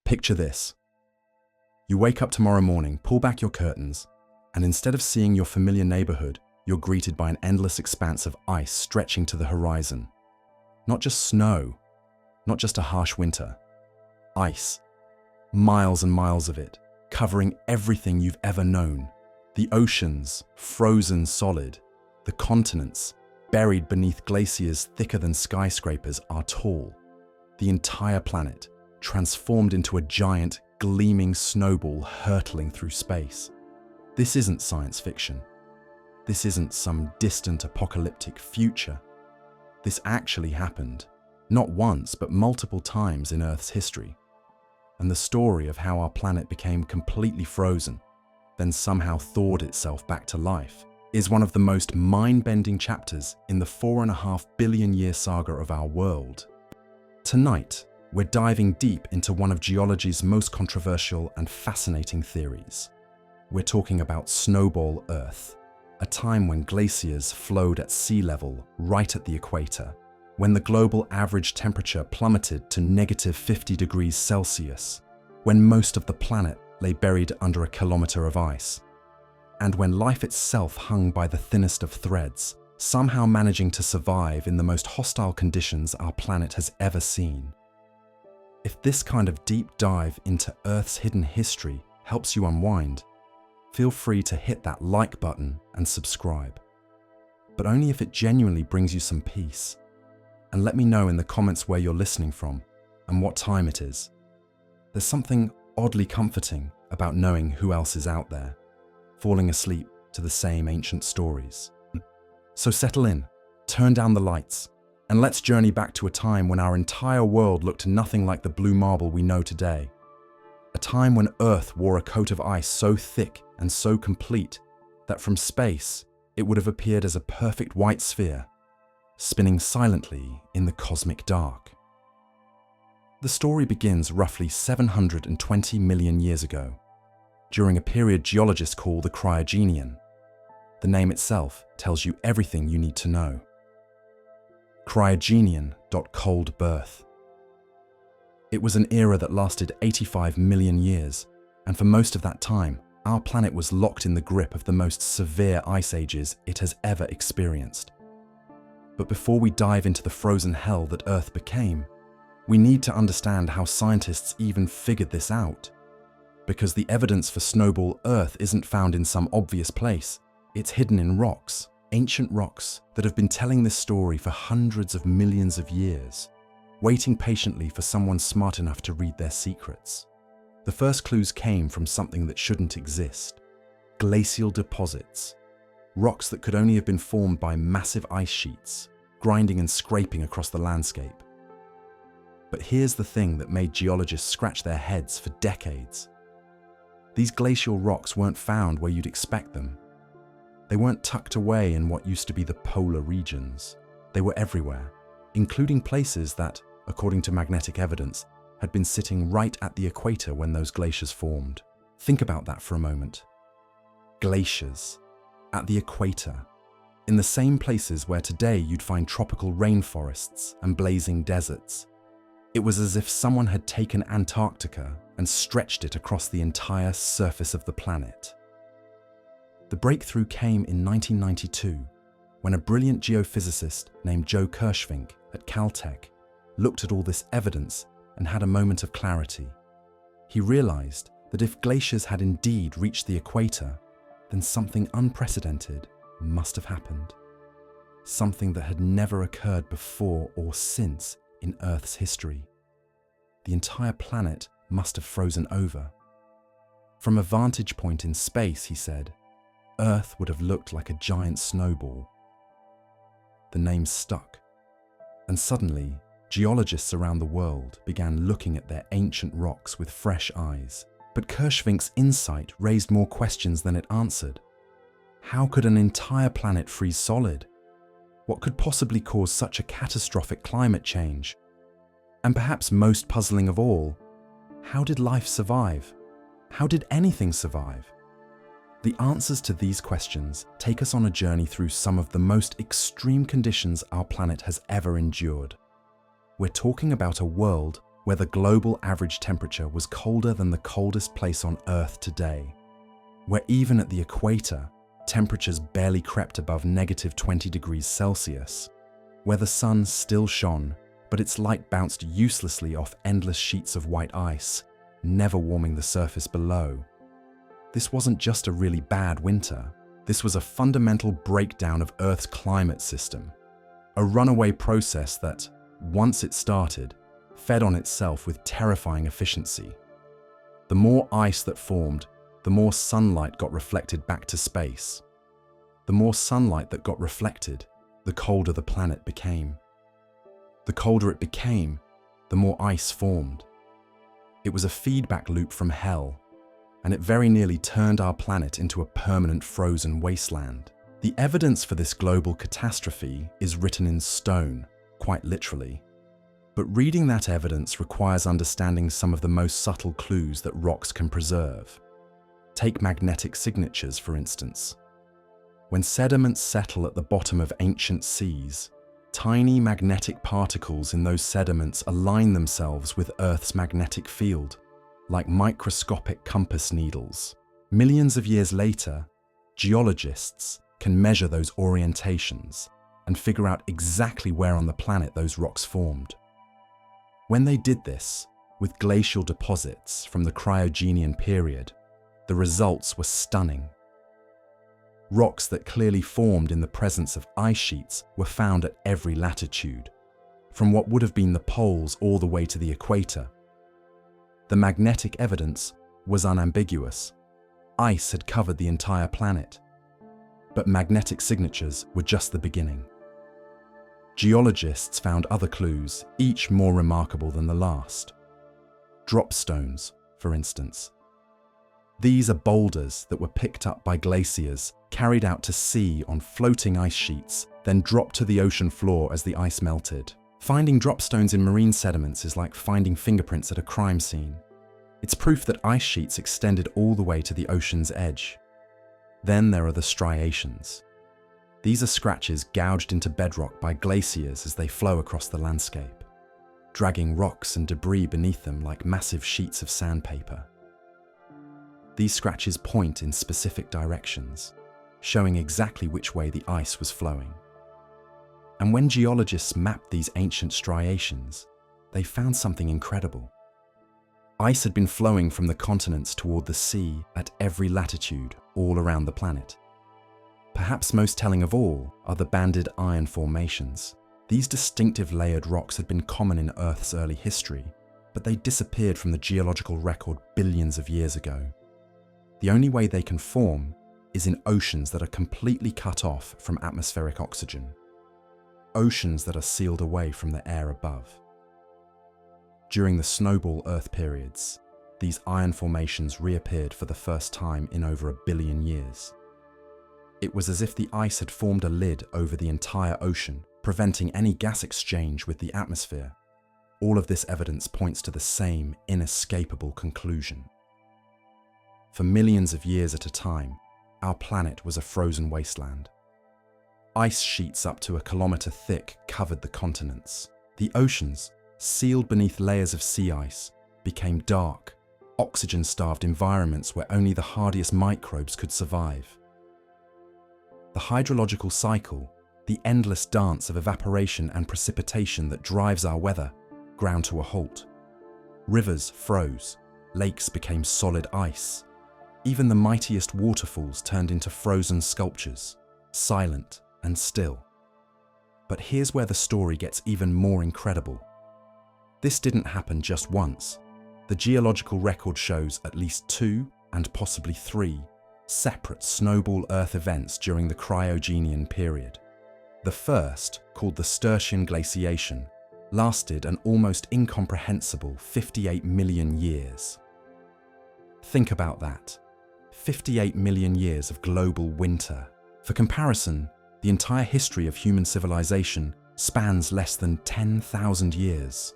Picture this. You wake up tomorrow morning, pull back your curtains, and instead of seeing your familiar neighborhood, you're greeted by an endless expanse of ice stretching to the horizon. Not just snow, not just a harsh winter. Ice. Miles and miles of it, covering everything you've ever known. The oceans, frozen solid. The continents, buried beneath glaciers thicker than skyscrapers, are tall. The entire planet, transformed into a giant, gleaming snowball hurtling through space. This isn't science fiction. This isn't some distant apocalyptic future. This actually happened, not once but multiple times in Earth's history. And the story of how our planet became completely frozen, then somehow thawed itself back to life, is one of the most mind-bending chapters in the 4.5 billion year saga of our world. Tonight, we're diving deep into one of geology's most controversial and fascinating theories. We're talking about Snowball Earth, a time when glaciers flowed at sea level right at the equator, when the global average temperature plummeted to -50 degrees Celsius, when most of the planet lay buried under a kilometer of ice, and when life itself hung by the thinnest of threads, somehow managing to survive in the most hostile conditions our planet has ever seen. If this kind of deep dive into Earth's hidden history helps you unwind, feel free to hit that like button and subscribe. But only if it genuinely brings you some peace. And let me know in the comments where you're listening from and what time it is. There's something oddly comforting about knowing who else is out there, falling asleep to the same ancient stories. So settle in, turn down the lights, and let's journey back to a time when our entire world looked nothing like the blue marble we know today. A time when Earth wore a coat of ice so thick and so complete that from space it would have appeared as a perfect white sphere, spinning silently in the cosmic dark. The story begins roughly 720 million years ago, during a period geologists call the Cryogenian. The name itself tells you everything you need to know. Cryogenian. Cold birth. It was an era that lasted 85 million years, and for most of that time, our planet was locked in the grip of the most severe ice ages it has ever experienced. But before we dive into the frozen hell that Earth became, we need to understand how scientists even figured this out. Because the evidence for Snowball Earth isn't found in some obvious place, it's hidden in rocks, ancient rocks that have been telling this story for hundreds of millions of years, waiting patiently for someone smart enough to read their secrets. The first clues came from something that shouldn't exist: glacial deposits. Rocks that could only have been formed by massive ice sheets, grinding and scraping across the landscape. But here's the thing that made geologists scratch their heads for decades. These glacial rocks weren't found where you'd expect them. They weren't tucked away in what used to be the polar regions. They were everywhere, including places that, according to magnetic evidence, had been sitting right at the equator when those glaciers formed. Think about that for a moment. Glaciers. At the equator, in the same places where today you'd find tropical rainforests and blazing deserts. It was as if someone had taken Antarctica and stretched it across the entire surface of the planet. The breakthrough came in 1992, when a brilliant geophysicist named Joe Kirschvink at Caltech looked at all this evidence and had a moment of clarity. He realized that if glaciers had indeed reached the equator, then something unprecedented must have happened. Something that had never occurred before or since in Earth's history. The entire planet must have frozen over. From a vantage point in space, he said, Earth would have looked like a giant snowball. The name stuck, and suddenly, geologists around the world began looking at their ancient rocks with fresh eyes. But Kirschvink's insight raised more questions than it answered. How could an entire planet freeze solid? What could possibly cause such a catastrophic climate change? And perhaps most puzzling of all, how did life survive? How did anything survive? The answers to these questions take us on a journey through some of the most extreme conditions our planet has ever endured. We're talking about a world where the global average temperature was colder than the coldest place on Earth today, where even at the equator, temperatures barely crept above -20 degrees Celsius, where the sun still shone, but its light bounced uselessly off endless sheets of white ice, never warming the surface below. This wasn't just a really bad winter. This was a fundamental breakdown of Earth's climate system, a runaway process that, once it started, fed on itself with terrifying efficiency. The more ice that formed, the more sunlight got reflected back to space. The more sunlight that got reflected, the colder the planet became. The colder it became, the more ice formed. It was a feedback loop from hell, and it very nearly turned our planet into a permanent frozen wasteland. The evidence for this global catastrophe is written in stone, quite literally. But reading that evidence requires understanding some of the most subtle clues that rocks can preserve. Take magnetic signatures, for instance. When sediments settle at the bottom of ancient seas, tiny magnetic particles in those sediments align themselves with Earth's magnetic field, like microscopic compass needles. Millions of years later, geologists can measure those orientations and figure out exactly where on the planet those rocks formed. When they did this with glacial deposits from the Cryogenian period, the results were stunning. Rocks that clearly formed in the presence of ice sheets were found at every latitude, from what would have been the poles all the way to the equator. The magnetic evidence was unambiguous. Ice had covered the entire planet. But magnetic signatures were just the beginning. Geologists found other clues, each more remarkable than the last. Dropstones, for instance. These are boulders that were picked up by glaciers, carried out to sea on floating ice sheets, then dropped to the ocean floor as the ice melted. Finding dropstones in marine sediments is like finding fingerprints at a crime scene. It's proof that ice sheets extended all the way to the ocean's edge. Then there are the striations. These are scratches gouged into bedrock by glaciers as they flow across the landscape, dragging rocks and debris beneath them like massive sheets of sandpaper. These scratches point in specific directions, showing exactly which way the ice was flowing. And when geologists mapped these ancient striations, they found something incredible. Ice had been flowing from the continents toward the sea at every latitude all around the planet. Perhaps most telling of all are the banded iron formations. These distinctive layered rocks had been common in Earth's early history, but they disappeared from the geological record billions of years ago. The only way they can form is in oceans that are completely cut off from atmospheric oxygen. Oceans that are sealed away from the air above. During the Snowball Earth periods, these iron formations reappeared for the first time in over 1 billion years. It was as if the ice had formed a lid over the entire ocean, preventing any gas exchange with the atmosphere. All of this evidence points to the same inescapable conclusion. For millions of years at a time, our planet was a frozen wasteland. Ice sheets up to 1 kilometer thick covered the continents. The oceans, sealed beneath layers of sea ice, became dark, oxygen-starved environments where only the hardiest microbes could survive. The hydrological cycle, the endless dance of evaporation and precipitation that drives our weather, ground to a halt. Rivers froze, lakes became solid ice. Even the mightiest waterfalls turned into frozen sculptures, silent and still. But here's where the story gets even more incredible. This didn't happen just once. The geological record shows at least 2, and possibly 3, separate Snowball Earth events during the Cryogenian period. The first, called the Sturtian glaciation, lasted an almost incomprehensible 58 million years. Think about that. 58 million years of global winter. For comparison, the entire history of human civilization spans less than 10,000 years.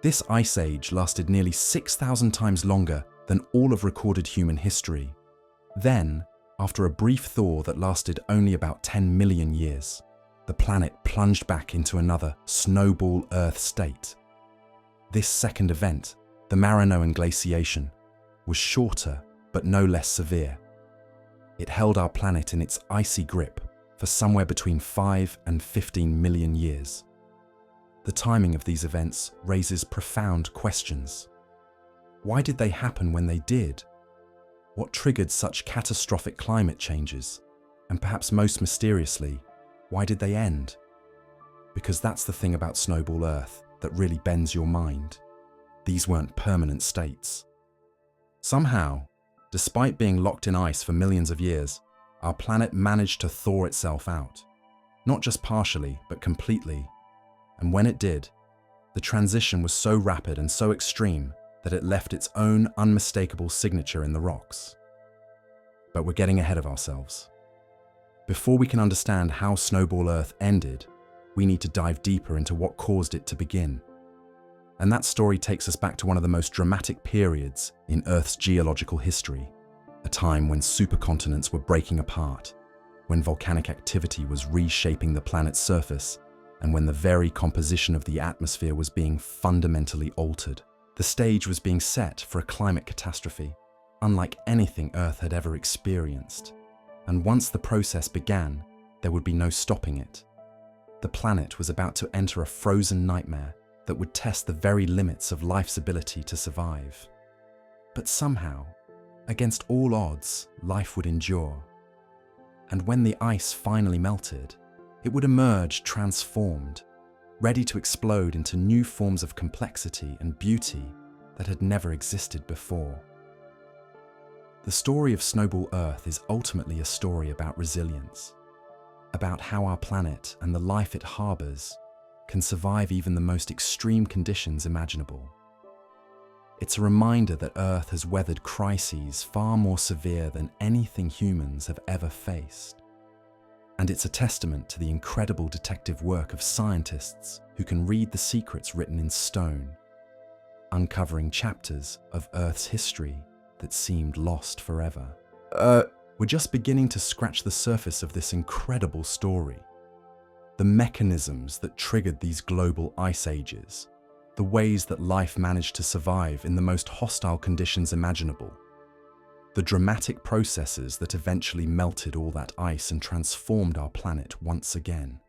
This ice age lasted nearly 6,000 times longer than all of recorded human history. Then, after a brief thaw that lasted only about 10 million years, the planet plunged back into another Snowball Earth state. This second event, the Marinoan glaciation, was shorter but no less severe. It held our planet in its icy grip for somewhere between 5 and 15 million years. The timing of these events raises profound questions. Why did they happen when they did? What triggered such catastrophic climate changes? And perhaps most mysteriously, why did they end? Because that's the thing about Snowball Earth that really bends your mind. These weren't permanent states. Somehow, despite being locked in ice for millions of years, our planet managed to thaw itself out. Not just partially, but completely. And when it did, the transition was so rapid and so extreme that it left its own unmistakable signature in the rocks. But we're getting ahead of ourselves. Before we can understand how Snowball Earth ended, we need to dive deeper into what caused it to begin. And that story takes us back to one of the most dramatic periods in Earth's geological history, a time when supercontinents were breaking apart, when volcanic activity was reshaping the planet's surface, and when the very composition of the atmosphere was being fundamentally altered. The stage was being set for a climate catastrophe, unlike anything Earth had ever experienced. And once the process began, there would be no stopping it. The planet was about to enter a frozen nightmare that would test the very limits of life's ability to survive. But somehow, against all odds, life would endure. And when the ice finally melted, it would emerge transformed, ready to explode into new forms of complexity and beauty that had never existed before. The story of Snowball Earth is ultimately a story about resilience, about how our planet and the life it harbors can survive even the most extreme conditions imaginable. It's a reminder that Earth has weathered crises far more severe than anything humans have ever faced. And it's a testament to the incredible detective work of scientists who can read the secrets written in stone, uncovering chapters of Earth's history that seemed lost forever. We're just beginning to scratch the surface of this incredible story. The mechanisms that triggered these global ice ages, the ways that life managed to survive in the most hostile conditions imaginable, the dramatic processes that eventually melted all that ice and transformed our planet once again.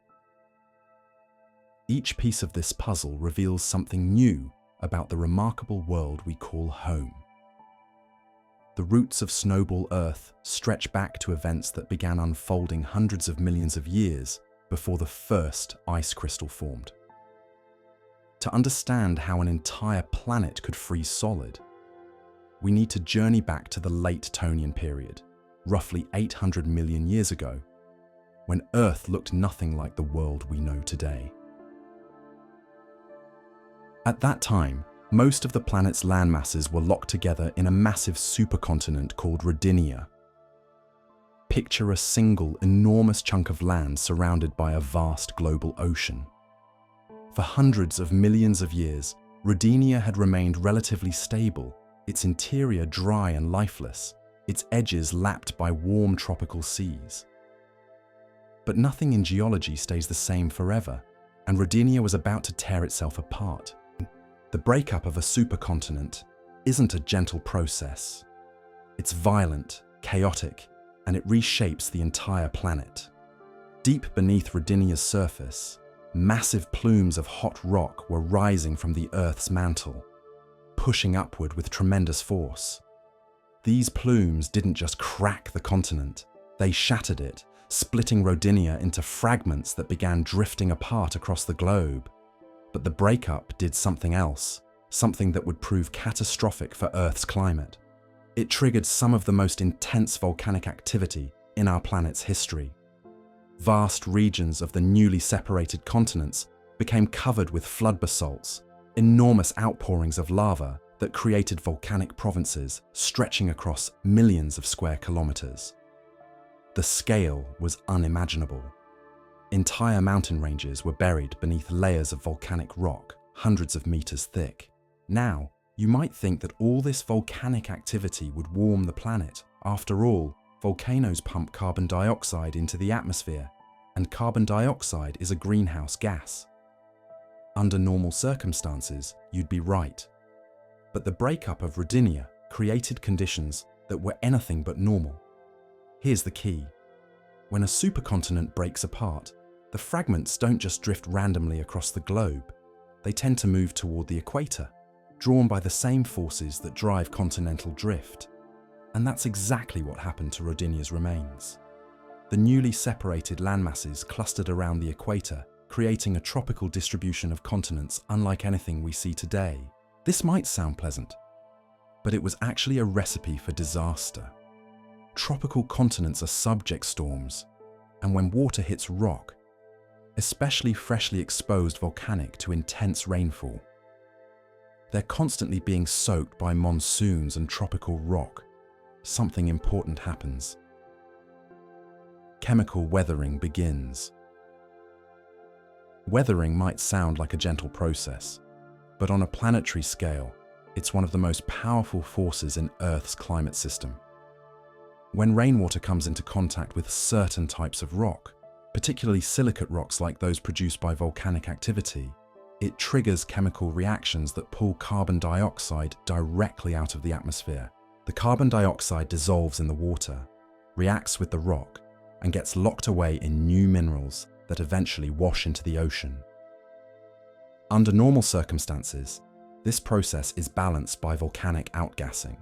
Each piece of this puzzle reveals something new about the remarkable world we call home. The roots of Snowball Earth stretch back to events that began unfolding hundreds of millions of years before the first ice crystal formed. To understand how an entire planet could freeze solid, we need to journey back to the late Tonian period, roughly 800 million years ago, when Earth looked nothing like the world we know today. At that time, most of the planet's landmasses were locked together in a massive supercontinent called Rodinia. Picture a single enormous chunk of land surrounded by a vast global ocean. For hundreds of millions of years, Rodinia had remained relatively stable, its interior dry and lifeless, its edges lapped by warm tropical seas. But nothing in geology stays the same forever, and Rodinia was about to tear itself apart. The breakup of a supercontinent isn't a gentle process. It's violent, chaotic, and it reshapes the entire planet. Deep beneath Rodinia's surface, massive plumes of hot rock were rising from the Earth's mantle, pushing upward with tremendous force. These plumes didn't just crack the continent, they shattered it, splitting Rodinia into fragments that began drifting apart across the globe. But the breakup did something else, something that would prove catastrophic for Earth's climate. It triggered some of the most intense volcanic activity in our planet's history. Vast regions of the newly separated continents became covered with flood basalts, enormous outpourings of lava that created volcanic provinces stretching across millions of square kilometers. The scale was unimaginable. Entire mountain ranges were buried beneath layers of volcanic rock, hundreds of meters thick. Now, you might think that all this volcanic activity would warm the planet. After all, volcanoes pump carbon dioxide into the atmosphere, and carbon dioxide is a greenhouse gas. Under normal circumstances, you'd be right. But the breakup of Rodinia created conditions that were anything but normal. Here's the key. When a supercontinent breaks apart, the fragments don't just drift randomly across the globe. They tend to move toward the equator, drawn by the same forces that drive continental drift. And that's exactly what happened to Rodinia's remains. The newly separated landmasses clustered around the equator, creating a tropical distribution of continents unlike anything we see today. This might sound pleasant, but it was actually a recipe for disaster. Tropical continents are subject storms, and when water hits rock, especially freshly exposed volcanic, to intense rainfall, they're constantly being soaked by monsoons and tropical rock. Something important happens. Chemical weathering begins. Weathering might sound like a gentle process, but on a planetary scale, it's one of the most powerful forces in Earth's climate system. When rainwater comes into contact with certain types of rock, particularly silicate rocks like those produced by volcanic activity, it triggers chemical reactions that pull carbon dioxide directly out of the atmosphere. The carbon dioxide dissolves in the water, reacts with the rock, and gets locked away in new minerals that eventually wash into the ocean. Under normal circumstances, this process is balanced by volcanic outgassing.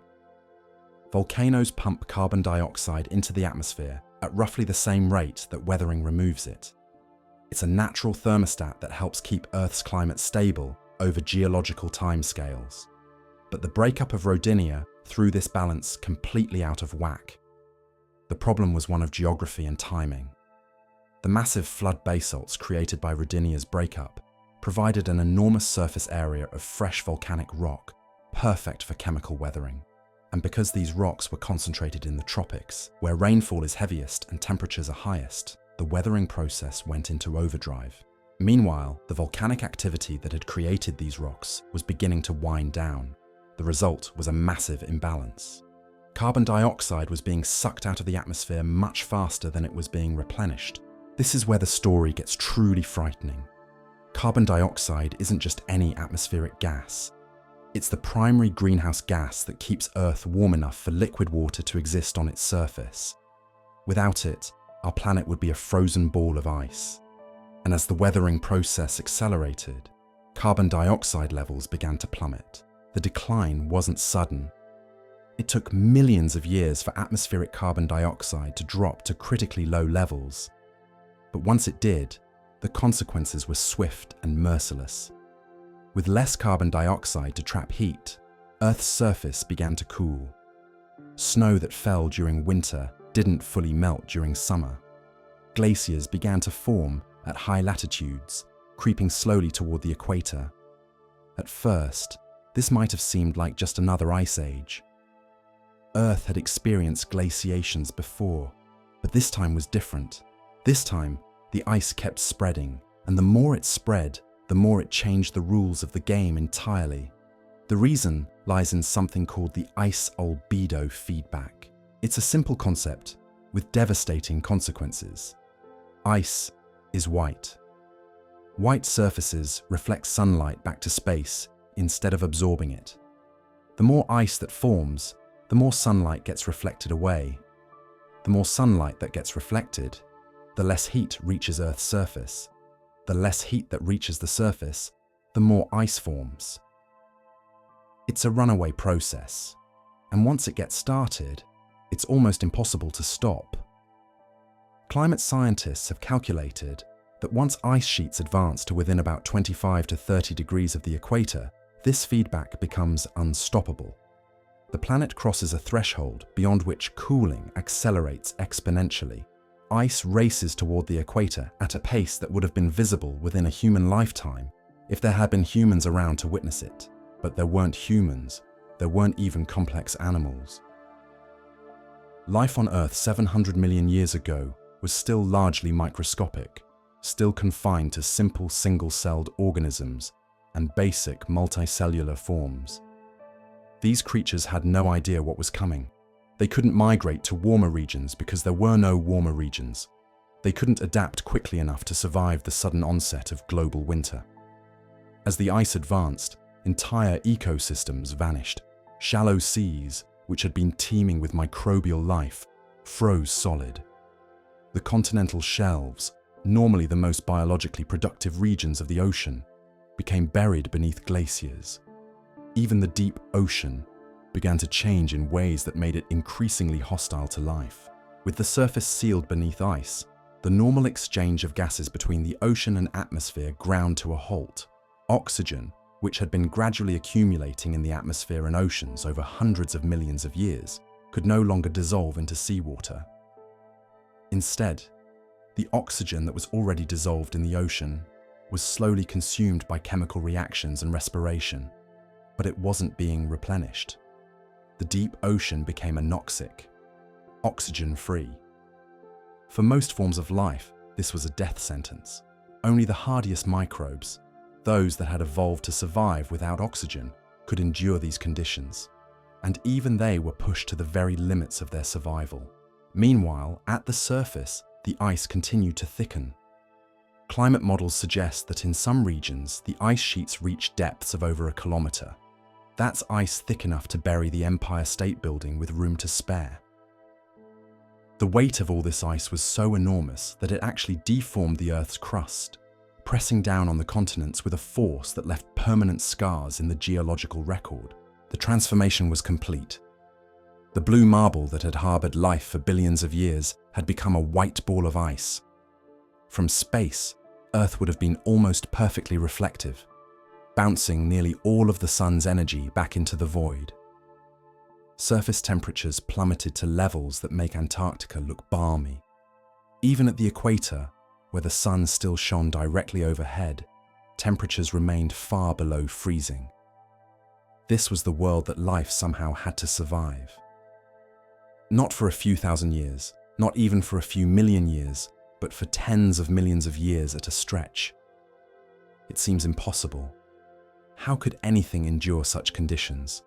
Volcanoes pump carbon dioxide into the atmosphere at roughly the same rate that weathering removes it. It's a natural thermostat that helps keep Earth's climate stable over geological timescales. But the breakup of Rodinia threw this balance completely out of whack. The problem was one of geography and timing. The massive flood basalts created by Rodinia's breakup provided an enormous surface area of fresh volcanic rock, perfect for chemical weathering. And because these rocks were concentrated in the tropics, where rainfall is heaviest and temperatures are highest, the weathering process went into overdrive. Meanwhile, the volcanic activity that had created these rocks was beginning to wind down. The result was a massive imbalance. Carbon dioxide was being sucked out of the atmosphere much faster than it was being replenished. This is where the story gets truly frightening. Carbon dioxide isn't just any atmospheric gas. It's the primary greenhouse gas that keeps Earth warm enough for liquid water to exist on its surface. Without it, our planet would be a frozen ball of ice. And as the weathering process accelerated, carbon dioxide levels began to plummet. The decline wasn't sudden. It took millions of years for atmospheric carbon dioxide to drop to critically low levels. But once it did, the consequences were swift and merciless. With less carbon dioxide to trap heat, Earth's surface began to cool. Snow that fell during winter didn't fully melt during summer. Glaciers began to form at high latitudes, creeping slowly toward the equator. At first, this might have seemed like just another ice age. Earth had experienced glaciations before, but this time was different. This time, the ice kept spreading, and the more it spread, the more it changed the rules of the game entirely. The reason lies in something called the ice-albedo feedback. It's a simple concept with devastating consequences. Ice is white. White surfaces reflect sunlight back to space instead of absorbing it. The more ice that forms, the more sunlight gets reflected away. The more sunlight that gets reflected, the less heat reaches Earth's surface. The less heat that reaches the surface, the more ice forms. It's a runaway process, and once it gets started, it's almost impossible to stop. Climate scientists have calculated that once ice sheets advance to within about 25 to 30 degrees of the equator, this feedback becomes unstoppable. The planet crosses a threshold beyond which cooling accelerates exponentially. Ice races toward the equator at a pace that would have been visible within a human lifetime if there had been humans around to witness it. But there weren't humans. There weren't even complex animals. Life on Earth 700 million years ago was still largely microscopic, still confined to simple single-celled organisms and basic multicellular forms. These creatures had no idea what was coming. They couldn't migrate to warmer regions because there were no warmer regions. They couldn't adapt quickly enough to survive the sudden onset of global winter. As the ice advanced, entire ecosystems vanished. Shallow seas, which had been teeming with microbial life, froze solid. The continental shelves, normally the most biologically productive regions of the ocean, became buried beneath glaciers. Even the deep ocean began to change in ways that made it increasingly hostile to life. With the surface sealed beneath ice, the normal exchange of gases between the ocean and atmosphere ground to a halt. Oxygen, which had been gradually accumulating in the atmosphere and oceans over hundreds of millions of years, could no longer dissolve into seawater. Instead, the oxygen that was already dissolved in the ocean was slowly consumed by chemical reactions and respiration, but it wasn't being replenished. The deep ocean became anoxic, oxygen-free. For most forms of life, this was a death sentence. Only the hardiest microbes, those that had evolved to survive without oxygen, could endure these conditions, and even they were pushed to the very limits of their survival. Meanwhile, at the surface, the ice continued to thicken. Climate models suggest that in some regions, the ice sheets reach depths of over 1 kilometer. That's ice thick enough to bury the Empire State Building with room to spare. The weight of all this ice was so enormous that it actually deformed the Earth's crust, pressing down on the continents with a force that left permanent scars in the geological record. The transformation was complete. The blue marble that had harbored life for billions of years had become a white ball of ice. From space, Earth would have been almost perfectly reflective, bouncing nearly all of the sun's energy back into the void. Surface temperatures plummeted to levels that make Antarctica look balmy. Even at the equator, where the sun still shone directly overhead, temperatures remained far below freezing. This was the world that life somehow had to survive. Not for a few thousand years, not even for a few million years, but for tens of millions of years at a stretch. It seems impossible. How could anything endure such conditions?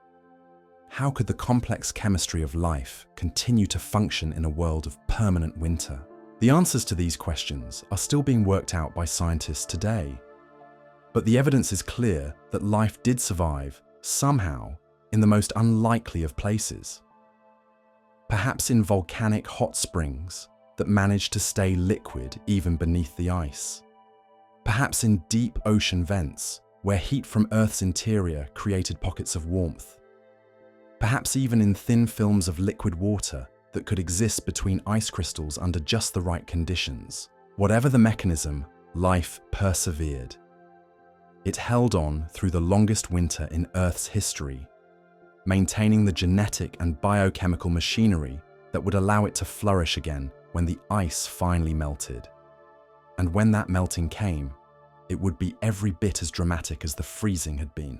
How could the complex chemistry of life continue to function in a world of permanent winter? The answers to these questions are still being worked out by scientists today. But the evidence is clear that life did survive, somehow, in the most unlikely of places. Perhaps in volcanic hot springs that managed to stay liquid even beneath the ice. Perhaps in deep ocean vents where heat from Earth's interior created pockets of warmth. Perhaps even in thin films of liquid water that could exist between ice crystals under just the right conditions. Whatever the mechanism, life persevered. It held on through the longest winter in Earth's history, maintaining the genetic and biochemical machinery that would allow it to flourish again when the ice finally melted. And when that melting came, it would be every bit as dramatic as the freezing had been.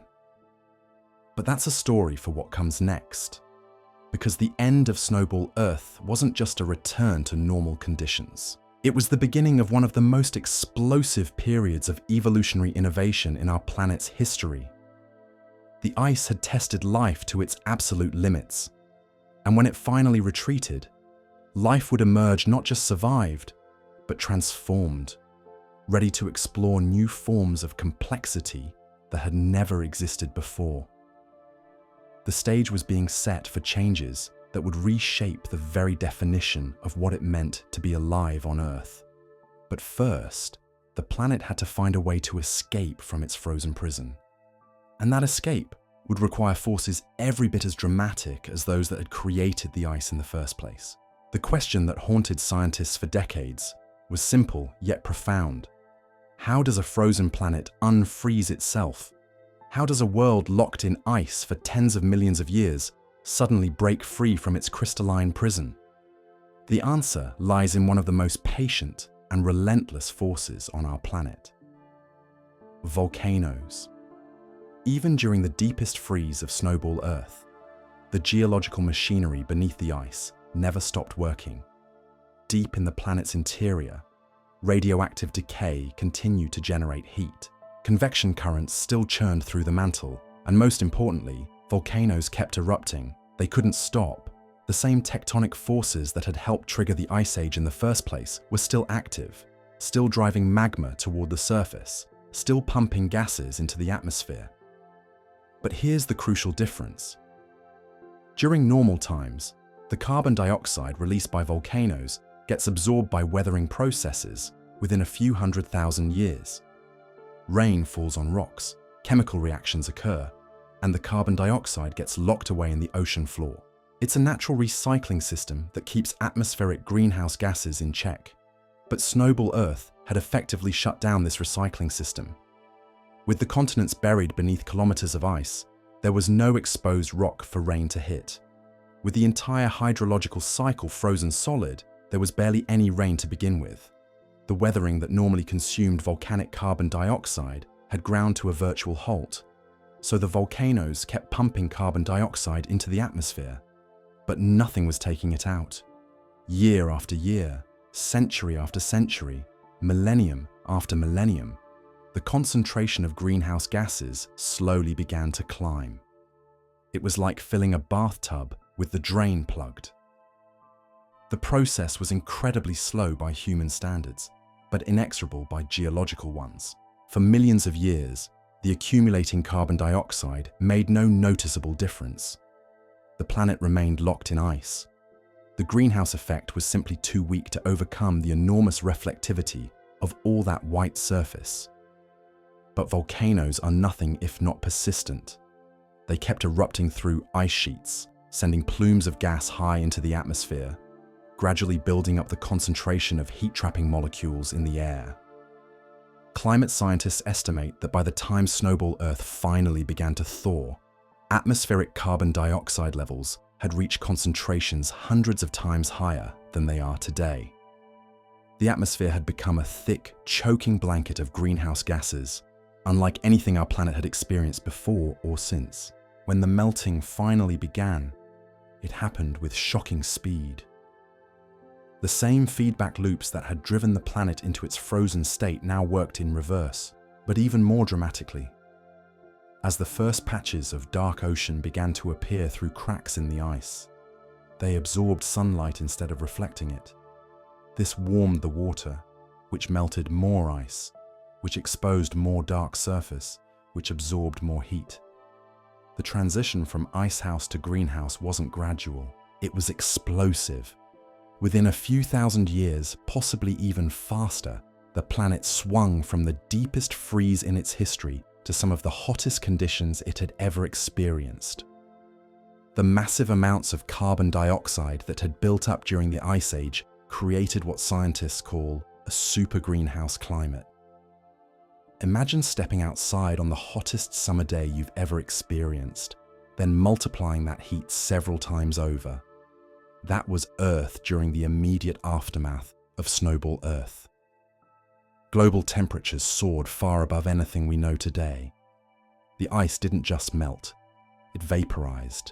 But that's a story for what comes next, because the end of Snowball Earth wasn't just a return to normal conditions. It was the beginning of one of the most explosive periods of evolutionary innovation in our planet's history. The ice had tested life to its absolute limits, and when it finally retreated, life would emerge not just survived, but transformed, ready to explore new forms of complexity that had never existed before. The stage was being set for changes that would reshape the very definition of what it meant to be alive on Earth. But first, the planet had to find a way to escape from its frozen prison. And that escape would require forces every bit as dramatic as those that had created the ice in the first place. The question that haunted scientists for decades was simple yet profound. How does a frozen planet unfreeze itself? How does a world locked in ice for tens of millions of years suddenly break free from its crystalline prison? The answer lies in one of the most patient and relentless forces on our planet: volcanoes. Even during the deepest freeze of Snowball Earth, the geological machinery beneath the ice never stopped working. Deep in the planet's interior, radioactive decay continued to generate heat. Convection currents still churned through the mantle, and most importantly, volcanoes kept erupting. They couldn't stop. The same tectonic forces that had helped trigger the Ice Age in the first place were still active, still driving magma toward the surface, still pumping gases into the atmosphere. But here's the crucial difference. During normal times, the carbon dioxide released by volcanoes gets absorbed by weathering processes within a few 100,000 years. Rain falls on rocks, chemical reactions occur, and the carbon dioxide gets locked away in the ocean floor. It's a natural recycling system that keeps atmospheric greenhouse gases in check. But Snowball Earth had effectively shut down this recycling system. With the continents buried beneath kilometers of ice, there was no exposed rock for rain to hit. With the entire hydrological cycle frozen solid, there was barely any rain to begin with. The weathering that normally consumed volcanic carbon dioxide had ground to a virtual halt, so the volcanoes kept pumping carbon dioxide into the atmosphere, but nothing was taking it out. Year after year, century after century, millennium after millennium, the concentration of greenhouse gases slowly began to climb. It was like filling a bathtub with the drain plugged. The process was incredibly slow by human standards, but inexorable by geological ones. For millions of years, the accumulating carbon dioxide made no noticeable difference. The planet remained locked in ice. The greenhouse effect was simply too weak to overcome the enormous reflectivity of all that white surface. But volcanoes are nothing if not persistent. They kept erupting through ice sheets, sending plumes of gas high into the atmosphere, gradually building up the concentration of heat-trapping molecules in the air. Climate scientists estimate that by the time Snowball Earth finally began to thaw, atmospheric carbon dioxide levels had reached concentrations hundreds of times higher than they are today. The atmosphere had become a thick, choking blanket of greenhouse gases, unlike anything our planet had experienced before or since. When the melting finally began, it happened with shocking speed. The same feedback loops that had driven the planet into its frozen state now worked in reverse, but even more dramatically. As the first patches of dark ocean began to appear through cracks in the ice, they absorbed sunlight instead of reflecting it. This warmed the water, which melted more ice, which exposed more dark surface, which absorbed more heat. The transition from icehouse to greenhouse wasn't gradual, it was explosive. Within a few thousand years, possibly even faster, the planet swung from the deepest freeze in its history to some of the hottest conditions it had ever experienced. The massive amounts of carbon dioxide that had built up during the Ice Age created what scientists call a super greenhouse climate. Imagine stepping outside on the hottest summer day you've ever experienced, then multiplying that heat several times over. That was Earth during the immediate aftermath of Snowball Earth. Global temperatures soared far above anything we know today. The ice didn't just melt, it vaporized.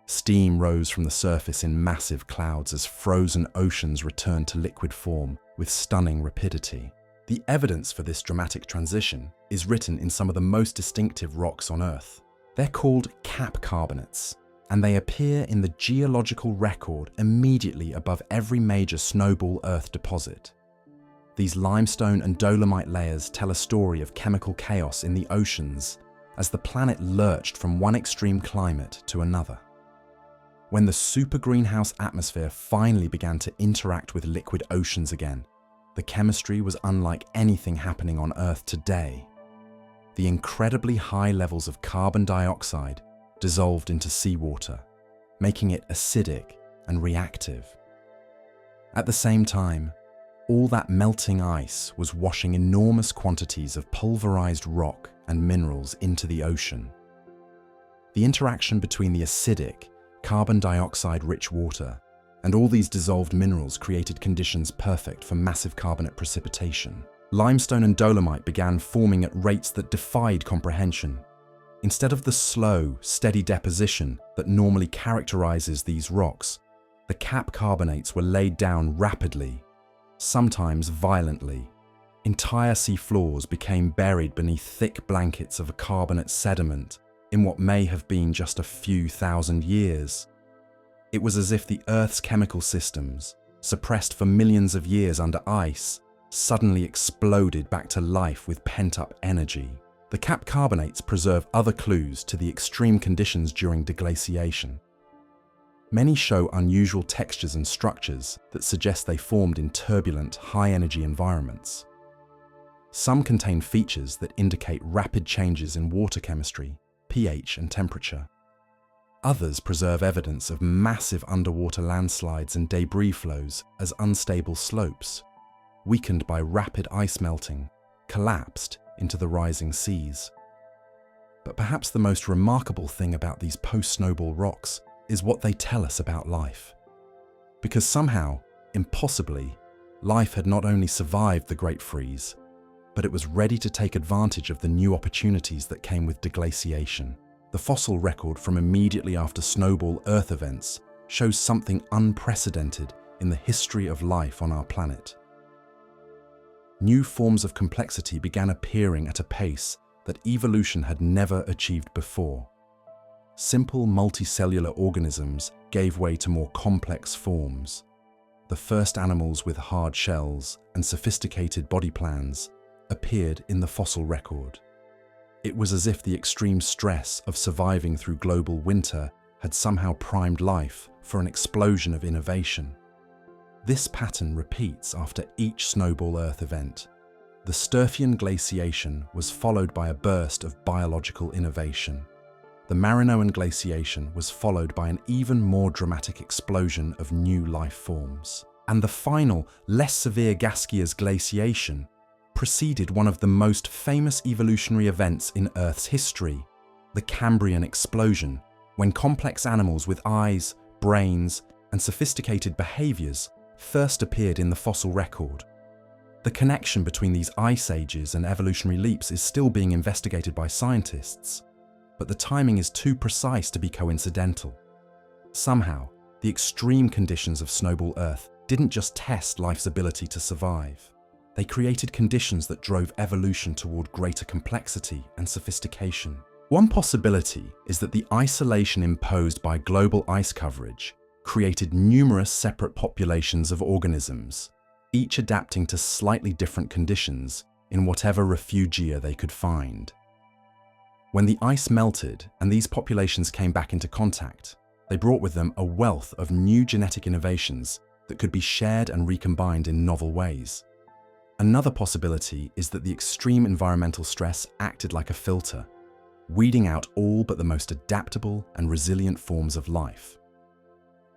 Steam rose from the surface in massive clouds as frozen oceans returned to liquid form with stunning rapidity. The evidence for this dramatic transition is written in some of the most distinctive rocks on Earth. They're called cap carbonates, and they appear in the geological record immediately above every major Snowball Earth deposit. These limestone and dolomite layers tell a story of chemical chaos in the oceans as the planet lurched from one extreme climate to another. When the super greenhouse atmosphere finally began to interact with liquid oceans again, the chemistry was unlike anything happening on Earth today. The incredibly high levels of carbon dioxide dissolved into seawater, making it acidic and reactive. At the same time, all that melting ice was washing enormous quantities of pulverized rock and minerals into the ocean. The interaction between the acidic, carbon dioxide-rich water and all these dissolved minerals created conditions perfect for massive carbonate precipitation. Limestone and dolomite began forming at rates that defied comprehension. Instead of the slow, steady deposition that normally characterizes these rocks, the cap carbonates were laid down rapidly, sometimes violently. Entire sea floors became buried beneath thick blankets of a carbonate sediment in what may have been just a few thousand years. It was as if the Earth's chemical systems, suppressed for millions of years under ice, suddenly exploded back to life with pent-up energy. The cap carbonates preserve other clues to the extreme conditions during deglaciation. Many show unusual textures and structures that suggest they formed in turbulent, high-energy environments. Some contain features that indicate rapid changes in water chemistry, pH, and temperature. Others preserve evidence of massive underwater landslides and debris flows as unstable slopes, weakened by rapid ice melting, collapsed into the rising seas. But perhaps the most remarkable thing about these post-snowball rocks is what they tell us about life. Because somehow, impossibly, life had not only survived the Great Freeze, but it was ready to take advantage of the new opportunities that came with deglaciation. The fossil record from immediately after Snowball Earth events shows something unprecedented in the history of life on our planet. New forms of complexity began appearing at a pace that evolution had never achieved before. Simple multicellular organisms gave way to more complex forms. The first animals with hard shells and sophisticated body plans appeared in the fossil record. It was as if the extreme stress of surviving through global winter had somehow primed life for an explosion of innovation. This pattern repeats after each Snowball Earth event. The Sturfian glaciation was followed by a burst of biological innovation. The Marinoan glaciation was followed by an even more dramatic explosion of new life forms. And the final, less severe Gasquier's glaciation preceded one of the most famous evolutionary events in Earth's history, the Cambrian explosion, when complex animals with eyes, brains, and sophisticated behaviors first appeared in the fossil record. The connection between these ice ages and evolutionary leaps is still being investigated by scientists, but the timing is too precise to be coincidental. Somehow, the extreme conditions of Snowball Earth didn't just test life's ability to survive. They created conditions that drove evolution toward greater complexity and sophistication. One possibility is that the isolation imposed by global ice coverage created numerous separate populations of organisms, each adapting to slightly different conditions in whatever refugia they could find. When the ice melted and these populations came back into contact, they brought with them a wealth of new genetic innovations that could be shared and recombined in novel ways. Another possibility is that the extreme environmental stress acted like a filter, weeding out all but the most adaptable and resilient forms of life.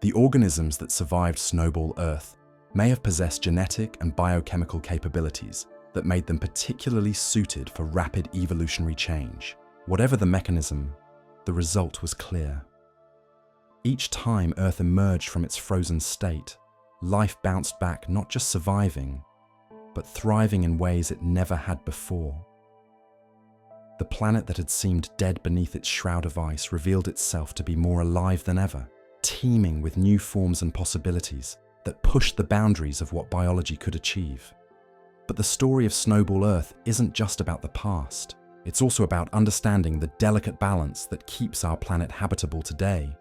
The organisms that survived Snowball Earth may have possessed genetic and biochemical capabilities that made them particularly suited for rapid evolutionary change. Whatever the mechanism, the result was clear. Each time Earth emerged from its frozen state, life bounced back, not just surviving, but thriving in ways it never had before. The planet that had seemed dead beneath its shroud of ice revealed itself to be more alive than ever, teeming with new forms and possibilities that pushed the boundaries of what biology could achieve. But the story of Snowball Earth isn't just about the past. It's also about understanding the delicate balance that keeps our planet habitable today.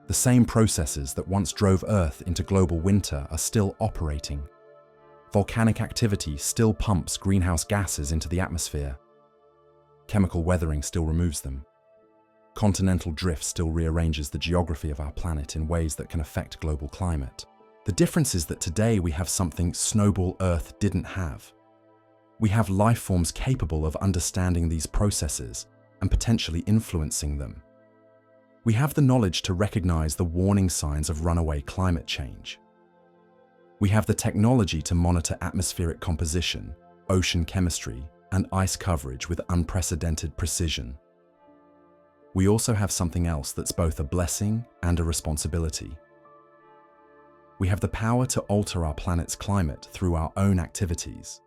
The same processes that once drove Earth into global winter are still operating. Volcanic activity still pumps greenhouse gases into the atmosphere. Chemical weathering still removes them. Continental drift still rearranges the geography of our planet in ways that can affect global climate. The difference is that today we have something Snowball Earth didn't have. We have life forms capable of understanding these processes and potentially influencing them. We have the knowledge to recognize the warning signs of runaway climate change. We have the technology to monitor atmospheric composition, ocean chemistry, and ice coverage with unprecedented precision. We also have something else that's both a blessing and a responsibility. We have the power to alter our planet's climate through our own activities.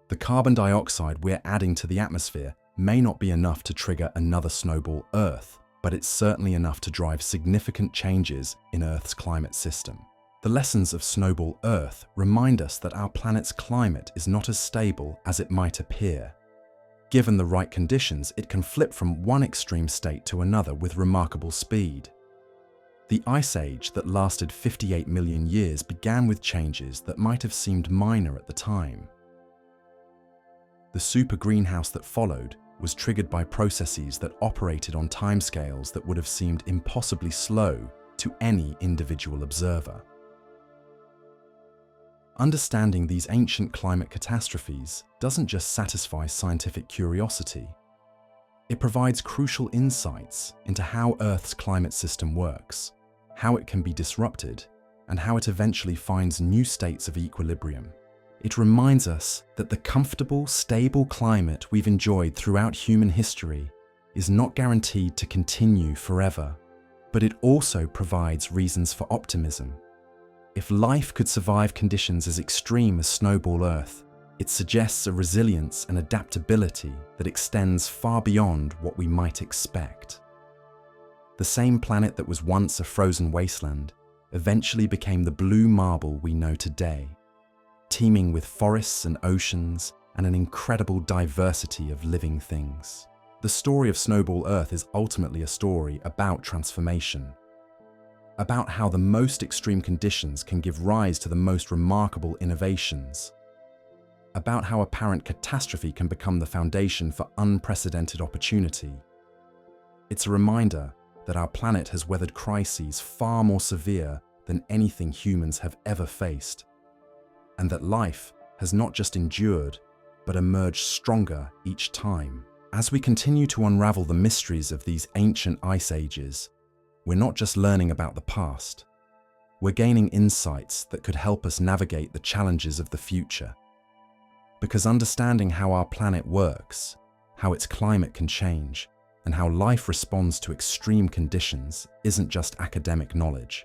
The carbon dioxide we're adding to the atmosphere may not be enough to trigger another Snowball Earth, but it's certainly enough to drive significant changes in Earth's climate system. The lessons of Snowball Earth remind us that our planet's climate is not as stable as it might appear. Given the right conditions, it can flip from one extreme state to another with remarkable speed. The Ice Age that lasted 58 million years began with changes that might have seemed minor at the time. The super greenhouse that followed was triggered by processes that operated on timescales that would have seemed impossibly slow to any individual observer. Understanding these ancient climate catastrophes doesn't just satisfy scientific curiosity. It provides crucial insights into how Earth's climate system works, how it can be disrupted, and how it eventually finds new states of equilibrium. It reminds us that the comfortable, stable climate we've enjoyed throughout human history is not guaranteed to continue forever, but it also provides reasons for optimism. If life could survive conditions as extreme as Snowball Earth, it suggests a resilience and adaptability that extends far beyond what we might expect. The same planet that was once a frozen wasteland eventually became the blue marble we know today, teeming with forests and oceans and an incredible diversity of living things. The story of Snowball Earth is ultimately a story about transformation, about how the most extreme conditions can give rise to the most remarkable innovations, about how apparent catastrophe can become the foundation for unprecedented opportunity. It's a reminder that our planet has weathered crises far more severe than anything humans have ever faced, and that life has not just endured, but emerged stronger each time. As we continue to unravel the mysteries of these ancient ice ages, we're not just learning about the past, we're gaining insights that could help us navigate the challenges of the future. Because understanding how our planet works, how its climate can change, and how life responds to extreme conditions isn't just academic knowledge.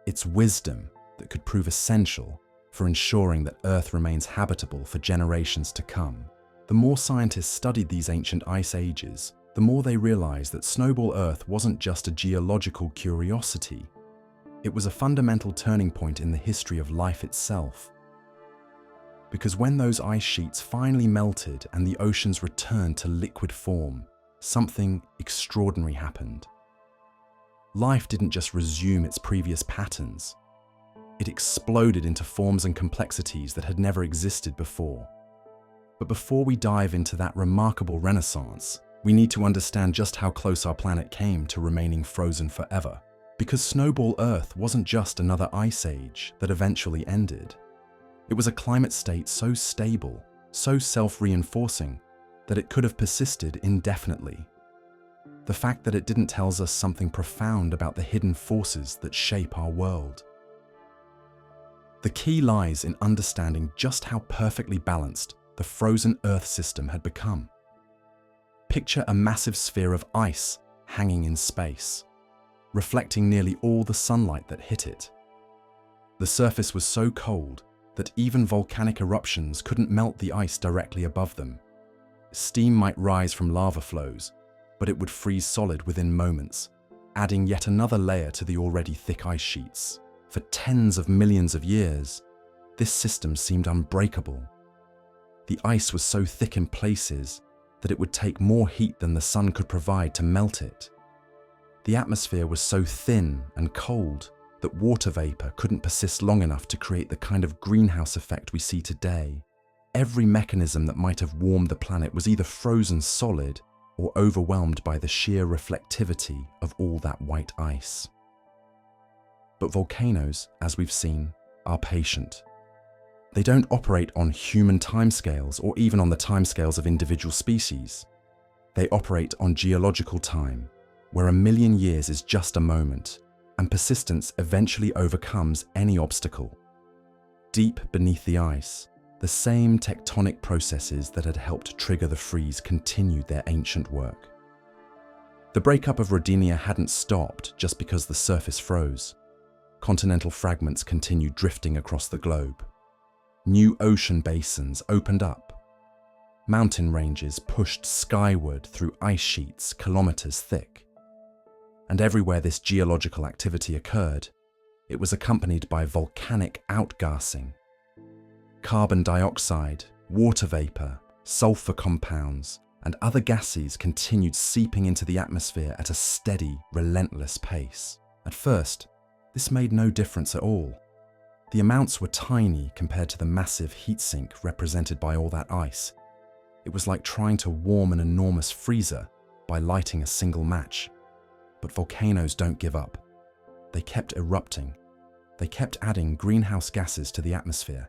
It's wisdom that could prove essential for ensuring that Earth remains habitable for generations to come. The more scientists studied these ancient ice ages, the more they realized that Snowball Earth wasn't just a geological curiosity. It was a fundamental turning point in the history of life itself. Because when those ice sheets finally melted and the oceans returned to liquid form, something extraordinary happened. Life didn't just resume its previous patterns. It exploded into forms and complexities that had never existed before. But before we dive into that remarkable renaissance, we need to understand just how close our planet came to remaining frozen forever. Because Snowball Earth wasn't just another ice age that eventually ended. It was a climate state so stable, so self-reinforcing, that it could have persisted indefinitely. The fact that it didn't tells us something profound about the hidden forces that shape our world. The key lies in understanding just how perfectly balanced the frozen Earth system had become. Picture a massive sphere of ice hanging in space, reflecting nearly all the sunlight that hit it. The surface was so cold that even volcanic eruptions couldn't melt the ice directly above them. Steam might rise from lava flows, but it would freeze solid within moments, adding yet another layer to the already thick ice sheets. For tens of millions of years, this system seemed unbreakable. The ice was so thick in places that it would take more heat than the sun could provide to melt it. The atmosphere was so thin and cold that water vapor couldn't persist long enough to create the kind of greenhouse effect we see today. Every mechanism that might have warmed the planet was either frozen solid or overwhelmed by the sheer reflectivity of all that white ice. But volcanoes, as we've seen, are patient. They don't operate on human timescales or even on the timescales of individual species. They operate on geological time, where 1,000,000 years is just a moment, and persistence eventually overcomes any obstacle. Deep beneath the ice, the same tectonic processes that had helped trigger the freeze continued their ancient work. The breakup of Rodinia hadn't stopped just because the surface froze. Continental fragments continued drifting across the globe. New ocean basins opened up. Mountain ranges pushed skyward through ice sheets kilometers thick. And everywhere this geological activity occurred, it was accompanied by volcanic outgassing. Carbon dioxide, water vapor, sulfur compounds, and other gases continued seeping into the atmosphere at a steady, relentless pace. At first, this made no difference at all. The amounts were tiny compared to the massive heat sink represented by all that ice. It was like trying to warm an enormous freezer by lighting a single match. But volcanoes don't give up. They kept erupting. They kept adding greenhouse gases to the atmosphere.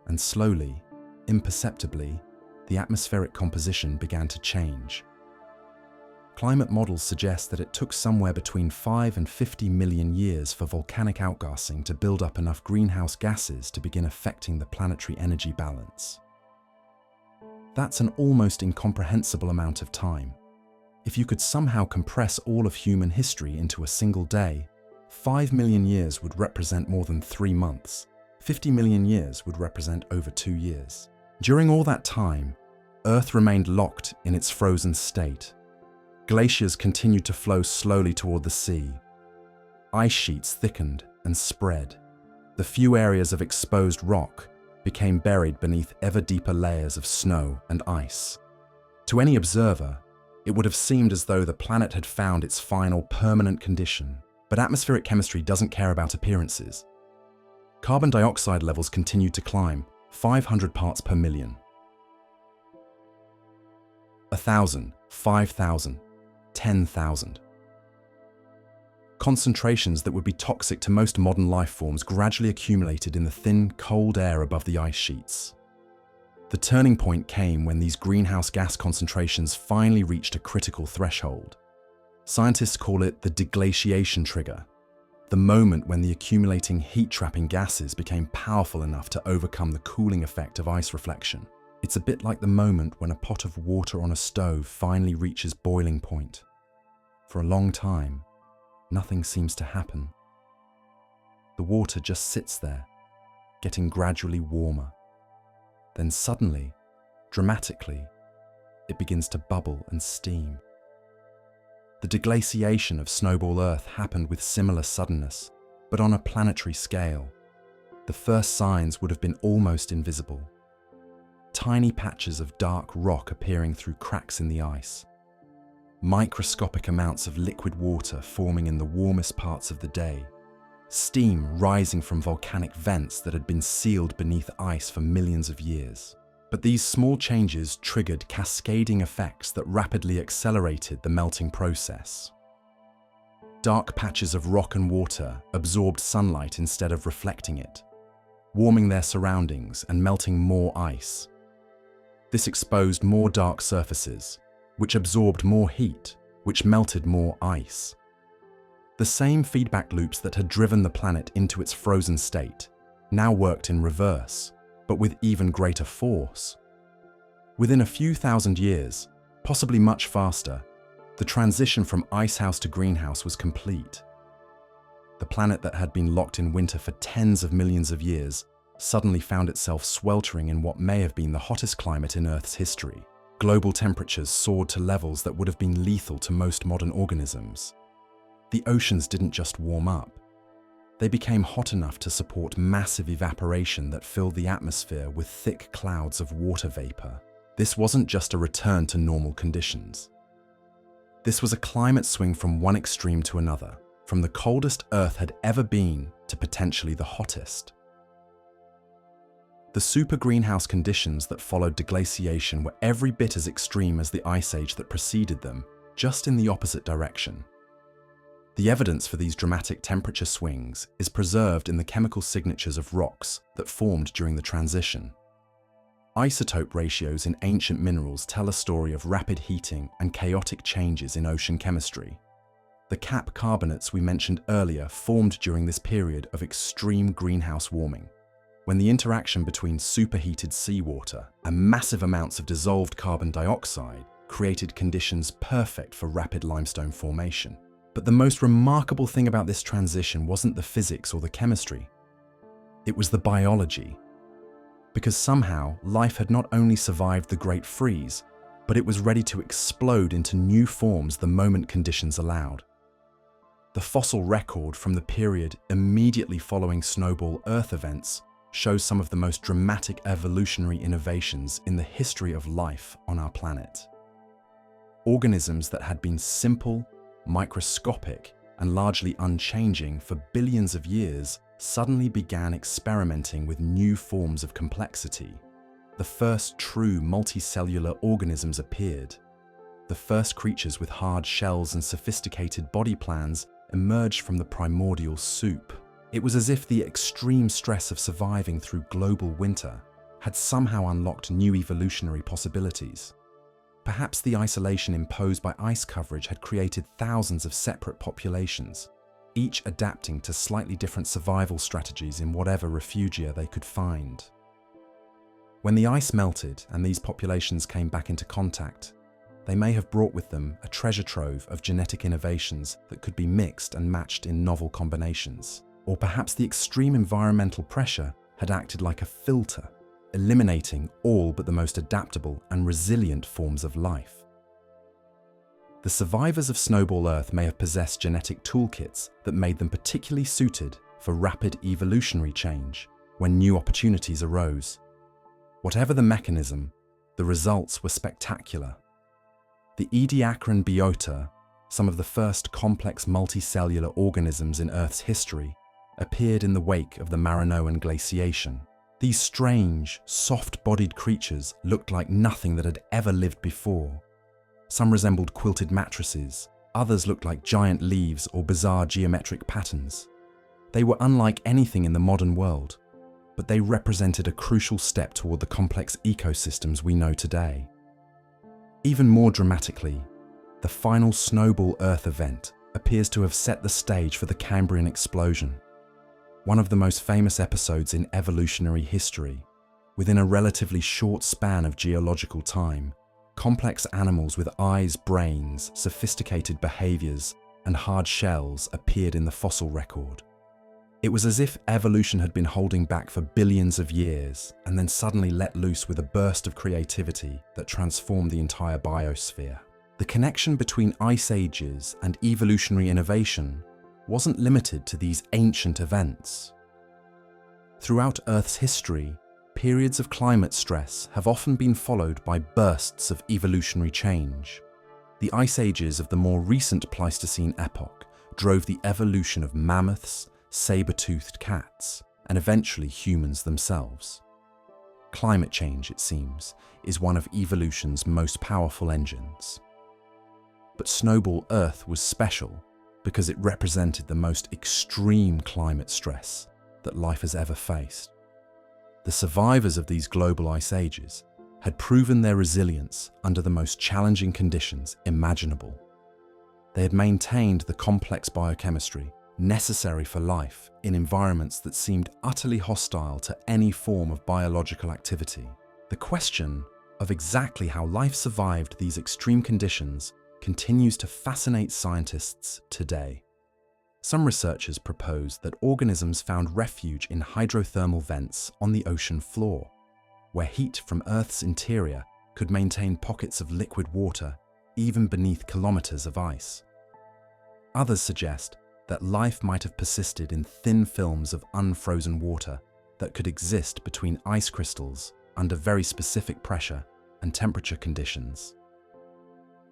And slowly, imperceptibly, the atmospheric composition began to change. Climate models suggest that it took somewhere between 5 and 50 million years for volcanic outgassing to build up enough greenhouse gases to begin affecting the planetary energy balance. That's an almost incomprehensible amount of time. If you could somehow compress all of human history into a single day, 5 million years would represent more than 3 months. 50 million years would represent over 2 years. During all that time, Earth remained locked in its frozen state. Glaciers continued to flow slowly toward the sea. Ice sheets thickened and spread. The few areas of exposed rock became buried beneath ever deeper layers of snow and ice. To any observer, it would have seemed as though the planet had found its final permanent condition. But atmospheric chemistry doesn't care about appearances. Carbon dioxide levels continued to climb, 500 parts per million. 1,000, 5,000, 10,000. Concentrations that would be toxic to most modern life forms gradually accumulated in the thin, cold air above the ice sheets. The turning point came when these greenhouse gas concentrations finally reached a critical threshold. Scientists call it the deglaciation trigger, the moment when the accumulating heat-trapping gases became powerful enough to overcome the cooling effect of ice reflection. It's a bit like the moment when a pot of water on a stove finally reaches boiling point. For a long time, nothing seems to happen. The water just sits there, getting gradually warmer. Then suddenly, dramatically, it begins to bubble and steam. The deglaciation of Snowball Earth happened with similar suddenness, but on a planetary scale. The first signs would have been almost invisible. Tiny patches of dark rock appearing through cracks in the ice. Microscopic amounts of liquid water forming in the warmest parts of the day. Steam rising from volcanic vents that had been sealed beneath ice for millions of years. But these small changes triggered cascading effects that rapidly accelerated the melting process. Dark patches of rock and water absorbed sunlight instead of reflecting it, warming their surroundings and melting more ice. This exposed more dark surfaces, which absorbed more heat, which melted more ice. The same feedback loops that had driven the planet into its frozen state now worked in reverse, but with even greater force. Within a few thousand years, possibly much faster, the transition from icehouse to greenhouse was complete. The planet that had been locked in winter for tens of millions of years suddenly found itself sweltering in what may have been the hottest climate in Earth's history. Global temperatures soared to levels that would have been lethal to most modern organisms. The oceans didn't just warm up. They became hot enough to support massive evaporation that filled the atmosphere with thick clouds of water vapor. This wasn't just a return to normal conditions. This was a climate swing from one extreme to another, from the coldest Earth had ever been to potentially the hottest. The super greenhouse conditions that followed deglaciation were every bit as extreme as the ice age that preceded them, just in the opposite direction. The evidence for these dramatic temperature swings is preserved in the chemical signatures of rocks that formed during the transition. Isotope ratios in ancient minerals tell a story of rapid heating and chaotic changes in ocean chemistry. The cap carbonates we mentioned earlier formed during this period of extreme greenhouse warming, when the interaction between superheated seawater and massive amounts of dissolved carbon dioxide created conditions perfect for rapid limestone formation. But the most remarkable thing about this transition wasn't the physics or the chemistry. It was the biology. Because somehow, life had not only survived the Great Freeze, but it was ready to explode into new forms the moment conditions allowed. The fossil record from the period immediately following Snowball Earth events shows some of the most dramatic evolutionary innovations in the history of life on our planet. Organisms that had been simple, microscopic, and largely unchanging for billions of years, suddenly began experimenting with new forms of complexity. The first true multicellular organisms appeared. The first creatures with hard shells and sophisticated body plans emerged from the primordial soup. It was as if the extreme stress of surviving through global winter had somehow unlocked new evolutionary possibilities. Perhaps the isolation imposed by ice coverage had created thousands of separate populations, each adapting to slightly different survival strategies in whatever refugia they could find. When the ice melted and these populations came back into contact, they may have brought with them a treasure trove of genetic innovations that could be mixed and matched in novel combinations. Or perhaps the extreme environmental pressure had acted like a filter, eliminating all but the most adaptable and resilient forms of life. The survivors of Snowball Earth may have possessed genetic toolkits that made them particularly suited for rapid evolutionary change when new opportunities arose. Whatever the mechanism, the results were spectacular. The Ediacaran biota, some of the first complex multicellular organisms in Earth's history, appeared in the wake of the Marinoan glaciation. These strange, soft-bodied creatures looked like nothing that had ever lived before. Some resembled quilted mattresses, others looked like giant leaves or bizarre geometric patterns. They were unlike anything in the modern world, but they represented a crucial step toward the complex ecosystems we know today. Even more dramatically, the final Snowball Earth event appears to have set the stage for the Cambrian explosion, one of the most famous episodes in evolutionary history. Within a relatively short span of geological time, complex animals with eyes, brains, sophisticated behaviors, and hard shells appeared in the fossil record. It was as if evolution had been holding back for billions of years and then suddenly let loose with a burst of creativity that transformed the entire biosphere. The connection between ice ages and evolutionary innovation wasn't limited to these ancient events. Throughout Earth's history, periods of climate stress have often been followed by bursts of evolutionary change. The ice ages of the more recent Pleistocene epoch drove the evolution of mammoths, saber-toothed cats, and eventually humans themselves. Climate change, it seems, is one of evolution's most powerful engines. But Snowball Earth was special because it represented the most extreme climate stress that life has ever faced. The survivors of these global ice ages had proven their resilience under the most challenging conditions imaginable. They had maintained the complex biochemistry necessary for life in environments that seemed utterly hostile to any form of biological activity. The question of exactly how life survived these extreme conditions continues to fascinate scientists today. Some researchers propose that organisms found refuge in hydrothermal vents on the ocean floor, where heat from Earth's interior could maintain pockets of liquid water even beneath kilometers of ice. Others suggest that life might have persisted in thin films of unfrozen water that could exist between ice crystals under very specific pressure and temperature conditions.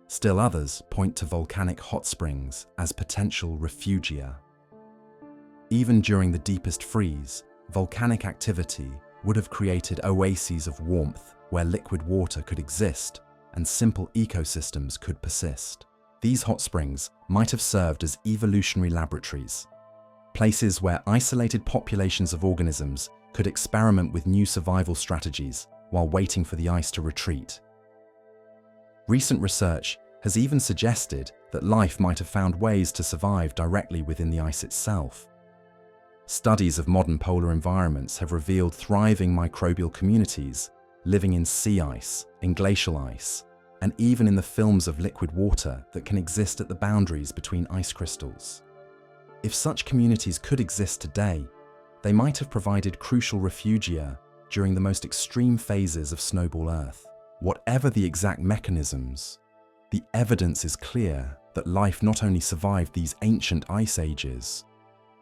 Still others point to volcanic hot springs as potential refugia. Even during the deepest freeze, volcanic activity would have created oases of warmth where liquid water could exist and simple ecosystems could persist. These hot springs might have served as evolutionary laboratories, places where isolated populations of organisms could experiment with new survival strategies while waiting for the ice to retreat. Recent research has even suggested that life might have found ways to survive directly within the ice itself. Studies of modern polar environments have revealed thriving microbial communities living in sea ice, in glacial ice, and even in the films of liquid water that can exist at the boundaries between ice crystals. If such communities could exist today, they might have provided crucial refugia during the most extreme phases of Snowball Earth. Whatever the exact mechanisms, the evidence is clear that life not only survived these ancient ice ages,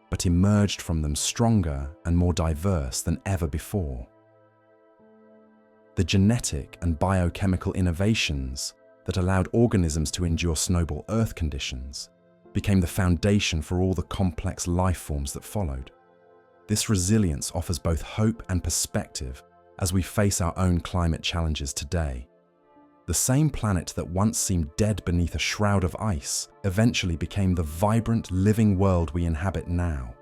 but emerged from them stronger and more diverse than ever before. The genetic and biochemical innovations that allowed organisms to endure Snowball Earth conditions became the foundation for all the complex life forms that followed. This resilience offers both hope and perspective as we face our own climate challenges today. The same planet that once seemed dead beneath a shroud of ice eventually became the vibrant, living world we inhabit now.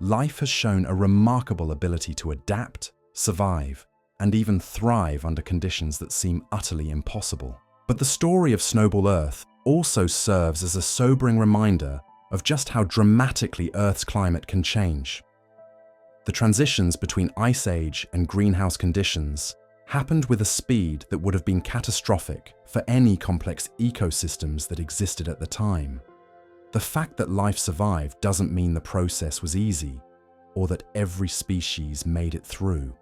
Life has shown a remarkable ability to adapt, survive, and even thrive under conditions that seem utterly impossible. But the story of Snowball Earth also serves as a sobering reminder of just how dramatically Earth's climate can change. The transitions between Ice Age and greenhouse conditions happened with a speed that would have been catastrophic for any complex ecosystems that existed at the time. The fact that life survived doesn't mean the process was easy, or that every species made it through.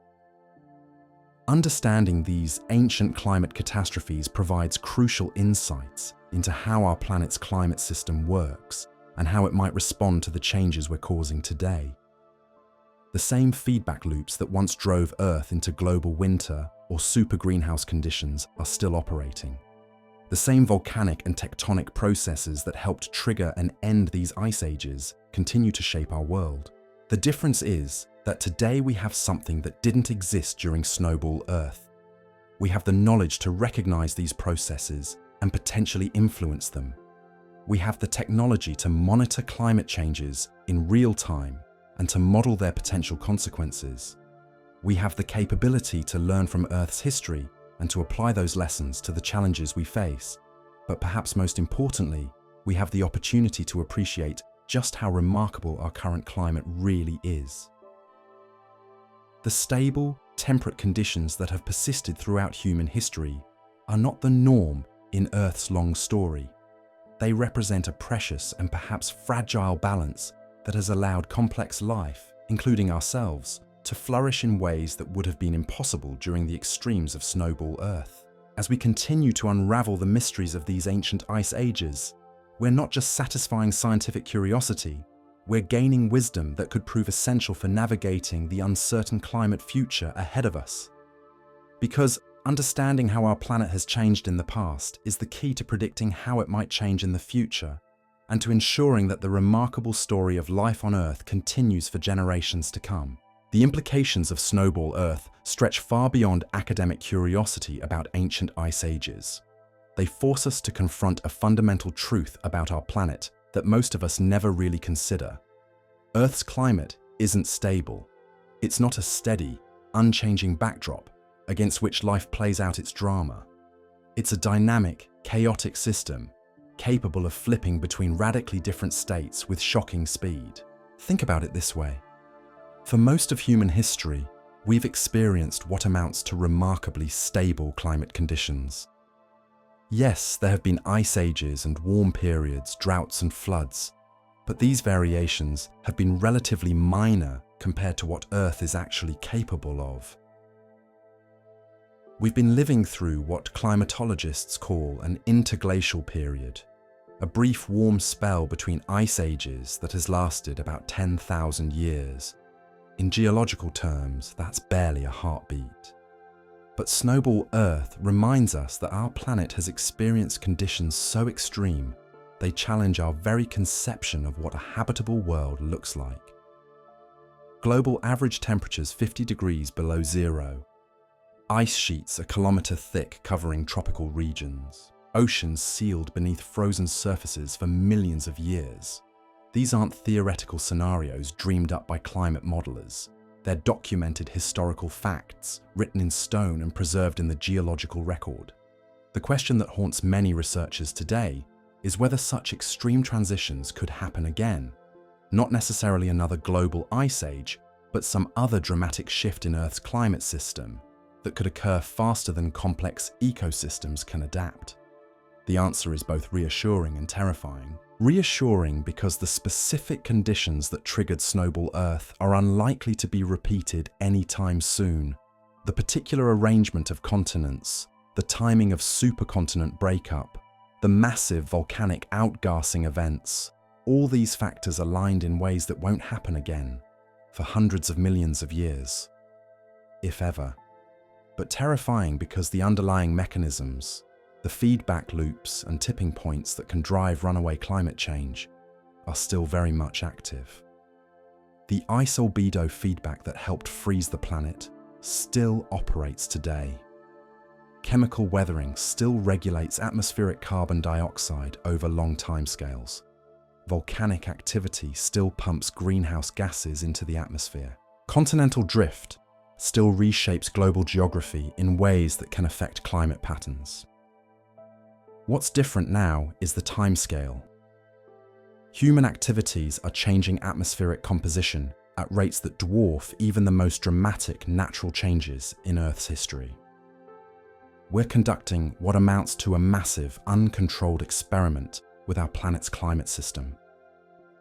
Understanding these ancient climate catastrophes provides crucial insights into how our planet's climate system works and how it might respond to the changes we're causing today. The same feedback loops that once drove Earth into global winter or super greenhouse conditions are still operating. The same volcanic and tectonic processes that helped trigger and end these ice ages continue to shape our world. The difference is that today we have something that didn't exist during Snowball Earth. We have the knowledge to recognize these processes and potentially influence them. We have the technology to monitor climate changes in real time and to model their potential consequences. We have the capability to learn from Earth's history and to apply those lessons to the challenges we face. But perhaps most importantly, we have the opportunity to appreciate just how remarkable our current climate really is. The stable, temperate conditions that have persisted throughout human history are not the norm in Earth's long story. They represent a precious and perhaps fragile balance that has allowed complex life, including ourselves, to flourish in ways that would have been impossible during the extremes of Snowball Earth. As we continue to unravel the mysteries of these ancient ice ages, we're not just satisfying scientific curiosity, we're gaining wisdom that could prove essential for navigating the uncertain climate future ahead of us. Because understanding how our planet has changed in the past is the key to predicting how it might change in the future, and to ensuring that the remarkable story of life on Earth continues for generations to come. The implications of Snowball Earth stretch far beyond academic curiosity about ancient ice ages. They force us to confront a fundamental truth about our planet that most of us never really consider. Earth's climate isn't stable. It's not a steady, unchanging backdrop against which life plays out its drama. It's a dynamic, chaotic system capable of flipping between radically different states with shocking speed. Think about it this way. For most of human history, we've experienced what amounts to remarkably stable climate conditions. Yes, there have been ice ages and warm periods, droughts and floods, but these variations have been relatively minor compared to what Earth is actually capable of. We've been living through what climatologists call an interglacial period, a brief warm spell between ice ages that has lasted about 10,000 years. In geological terms, that's barely a heartbeat. But Snowball Earth reminds us that our planet has experienced conditions so extreme, they challenge our very conception of what a habitable world looks like. Global average temperatures 50 degrees below zero, ice sheets a kilometre thick covering tropical regions, oceans sealed beneath frozen surfaces for millions of years. These aren't theoretical scenarios dreamed up by climate modelers. They're documented historical facts, written in stone and preserved in the geological record. The question that haunts many researchers today is whether such extreme transitions could happen again. Not necessarily another global ice age, but some other dramatic shift in Earth's climate system that could occur faster than complex ecosystems can adapt. The answer is both reassuring and terrifying. Reassuring because the specific conditions that triggered Snowball Earth are unlikely to be repeated anytime soon. The particular arrangement of continents, the timing of supercontinent breakup, the massive volcanic outgassing events, all these factors aligned in ways that won't happen again for hundreds of millions of years, if ever. But terrifying because the underlying mechanisms, the feedback loops and tipping points that can drive runaway climate change are still very much active. The ice albedo feedback that helped freeze the planet still operates today. Chemical weathering still regulates atmospheric carbon dioxide over long timescales. Volcanic activity still pumps greenhouse gases into the atmosphere. Continental drift still reshapes global geography in ways that can affect climate patterns. What's different now is the timescale. Human activities are changing atmospheric composition at rates that dwarf even the most dramatic natural changes in Earth's history. We're conducting what amounts to a massive, uncontrolled experiment with our planet's climate system.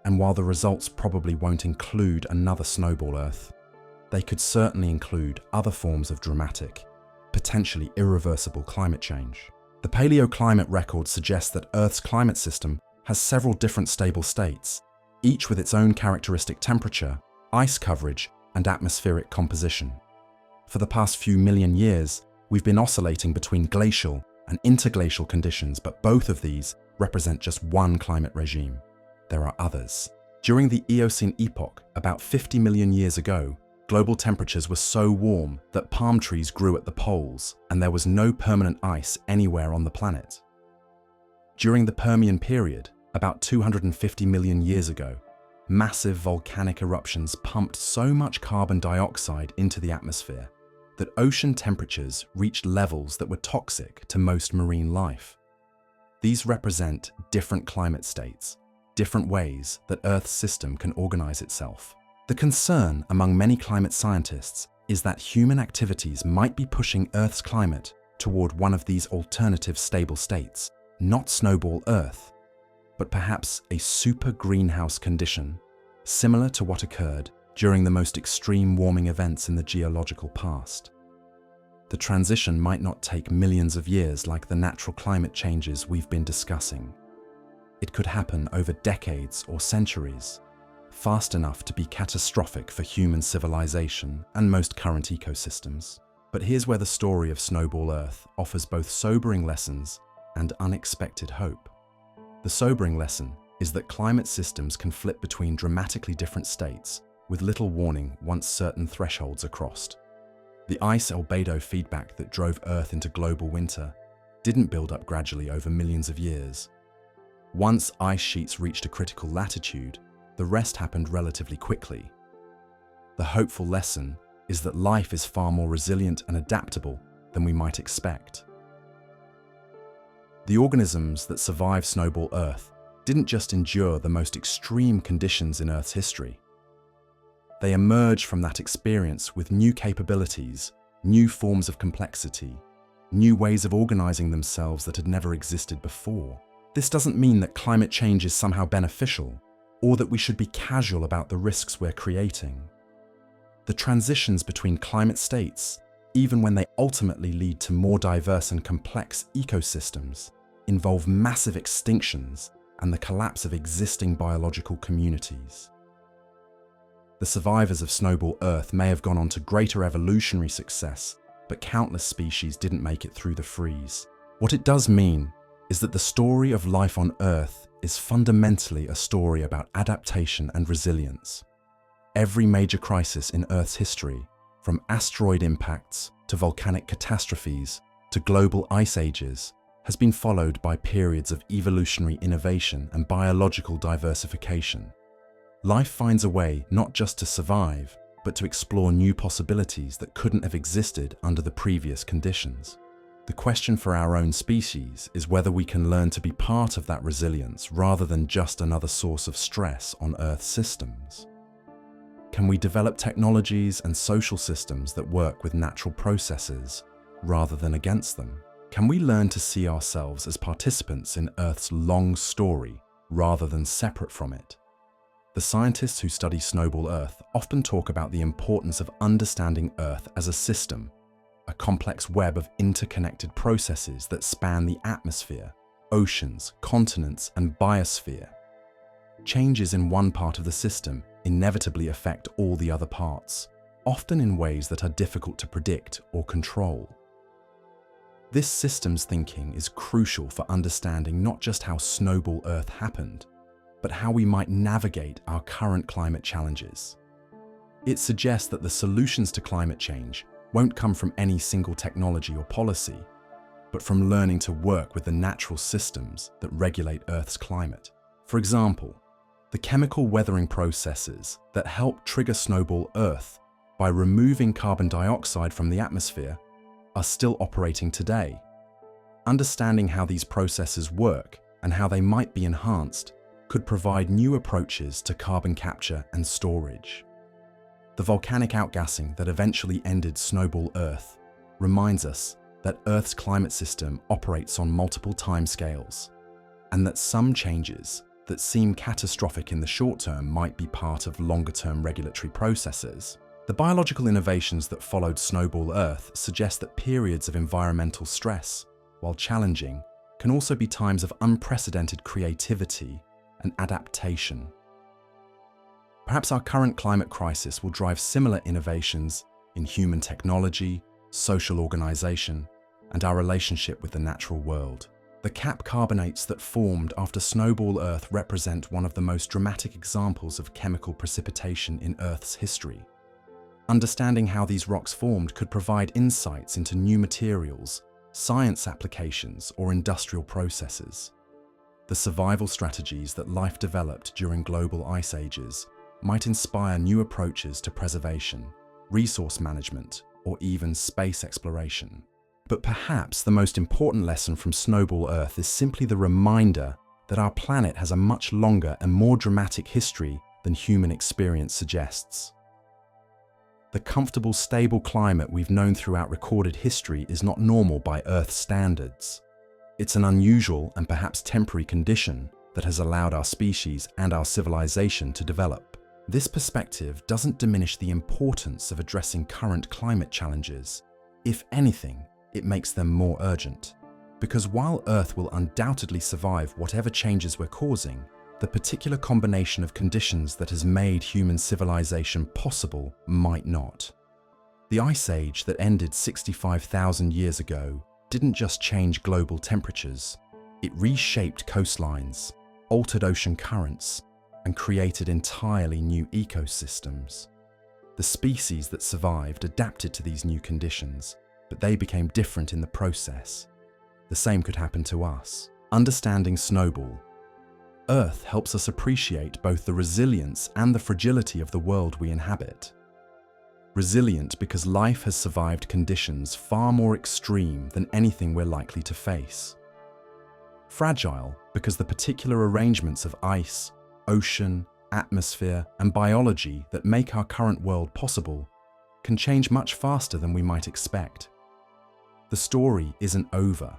And while the results probably won't include another Snowball Earth, they could certainly include other forms of dramatic, potentially irreversible climate change. The paleoclimate record suggests that Earth's climate system has several different stable states, each with its own characteristic temperature, ice coverage, and atmospheric composition. For the past few million years, we've been oscillating between glacial and interglacial conditions, but both of these represent just one climate regime. There are others. During the Eocene epoch, about 50 million years ago, global temperatures were so warm that palm trees grew at the poles, and there was no permanent ice anywhere on the planet. During the Permian period, about 250 million years ago, massive volcanic eruptions pumped so much carbon dioxide into the atmosphere that ocean temperatures reached levels that were toxic to most marine life. These represent different climate states, different ways that Earth's system can organize itself. The concern among many climate scientists is that human activities might be pushing Earth's climate toward one of these alternative stable states, not Snowball Earth, but perhaps a super greenhouse condition, similar to what occurred during the most extreme warming events in the geological past. The transition might not take millions of years like the natural climate changes we've been discussing. It could happen over decades or centuries, fast enough to be catastrophic for human civilization and most current ecosystems. But here's where the story of Snowball Earth offers both sobering lessons and unexpected hope. The sobering lesson is that climate systems can flip between dramatically different states with little warning once certain thresholds are crossed. The ice albedo feedback that drove Earth into global winter didn't build up gradually over millions of years. Once ice sheets reached a critical latitude, the rest happened relatively quickly. The hopeful lesson is that life is far more resilient and adaptable than we might expect. The organisms that survived Snowball Earth didn't just endure the most extreme conditions in Earth's history. They emerged from that experience with new capabilities, new forms of complexity, new ways of organizing themselves that had never existed before. This doesn't mean that climate change is somehow beneficial, or that we should be casual about the risks we're creating. The transitions between climate states, even when they ultimately lead to more diverse and complex ecosystems, involve massive extinctions and the collapse of existing biological communities. The survivors of Snowball Earth may have gone on to greater evolutionary success, but countless species didn't make it through the freeze. What it does mean is that the story of life on Earth is fundamentally a story about adaptation and resilience. Every major crisis in Earth's history, from asteroid impacts to volcanic catastrophes to global ice ages, has been followed by periods of evolutionary innovation and biological diversification. Life finds a way not just to survive, but to explore new possibilities that couldn't have existed under the previous conditions. The question for our own species is whether we can learn to be part of that resilience rather than just another source of stress on Earth's systems. Can we develop technologies and social systems that work with natural processes rather than against them? Can we learn to see ourselves as participants in Earth's long story rather than separate from it? The scientists who study Snowball Earth often talk about the importance of understanding Earth as a system, a complex web of interconnected processes that span the atmosphere, oceans, continents, and biosphere. Changes in one part of the system inevitably affect all the other parts, often in ways that are difficult to predict or control. This systems thinking is crucial for understanding not just how Snowball Earth happened, but how we might navigate our current climate challenges. It suggests that the solutions to climate change won't come from any single technology or policy, but from learning to work with the natural systems that regulate Earth's climate. For example, the chemical weathering processes that help trigger Snowball Earth by removing carbon dioxide from the atmosphere are still operating today. Understanding how these processes work and how they might be enhanced could provide new approaches to carbon capture and storage. The volcanic outgassing that eventually ended Snowball Earth reminds us that Earth's climate system operates on multiple timescales, and that some changes that seem catastrophic in the short term might be part of longer-term regulatory processes. The biological innovations that followed Snowball Earth suggest that periods of environmental stress, while challenging, can also be times of unprecedented creativity and adaptation. Perhaps our current climate crisis will drive similar innovations in human technology, social organization, and our relationship with the natural world. The cap carbonates that formed after Snowball Earth represent one of the most dramatic examples of chemical precipitation in Earth's history. Understanding how these rocks formed could provide insights into new materials, science applications, or industrial processes. The survival strategies that life developed during global ice ages might inspire new approaches to preservation, resource management, or even space exploration. But perhaps the most important lesson from Snowball Earth is simply the reminder that our planet has a much longer and more dramatic history than human experience suggests. The comfortable, stable climate we've known throughout recorded history is not normal by Earth standards. It's an unusual and perhaps temporary condition that has allowed our species and our civilization to develop. This perspective doesn't diminish the importance of addressing current climate challenges. If anything, it makes them more urgent. Because while Earth will undoubtedly survive whatever changes we're causing, the particular combination of conditions that has made human civilization possible might not. The Ice Age that ended 65,000 years ago didn't just change global temperatures, it reshaped coastlines, altered ocean currents, and created entirely new ecosystems. The species that survived adapted to these new conditions, but they became different in the process. The same could happen to us. Understanding Snowball Earth helps us appreciate both the resilience and the fragility of the world we inhabit. Resilient because life has survived conditions far more extreme than anything we're likely to face. Fragile because the particular arrangements of ice, ocean, atmosphere, and biology that make our current world possible can change much faster than we might expect. The story isn't over.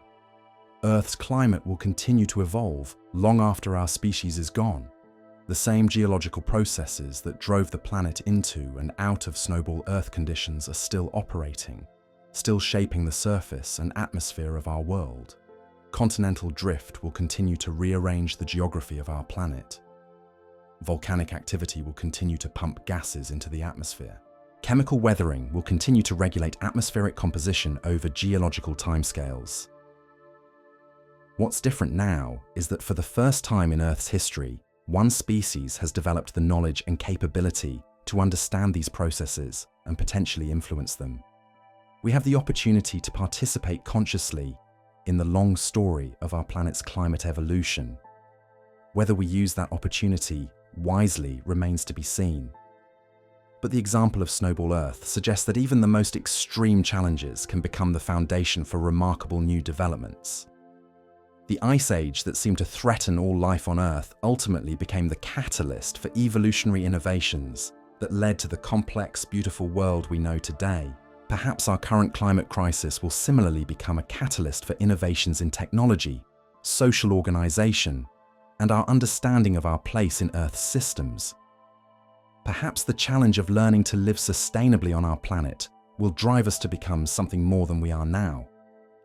Earth's climate will continue to evolve long after our species is gone. The same geological processes that drove the planet into and out of Snowball Earth conditions are still operating, still shaping the surface and atmosphere of our world. Continental drift will continue to rearrange the geography of our planet. Volcanic activity will continue to pump gases into the atmosphere. Chemical weathering will continue to regulate atmospheric composition over geological timescales. What's different now is that for the first time in Earth's history, one species has developed the knowledge and capability to understand these processes and potentially influence them. We have the opportunity to participate consciously in the long story of our planet's climate evolution. Whether we use that opportunity wisely remains to be seen. But the example of Snowball Earth suggests that even the most extreme challenges can become the foundation for remarkable new developments. The Ice Age that seemed to threaten all life on Earth ultimately became the catalyst for evolutionary innovations that led to the complex, beautiful world we know today. Perhaps our current climate crisis will similarly become a catalyst for innovations in technology, social organization, and our understanding of our place in Earth's systems. Perhaps the challenge of learning to live sustainably on our planet will drive us to become something more than we are now.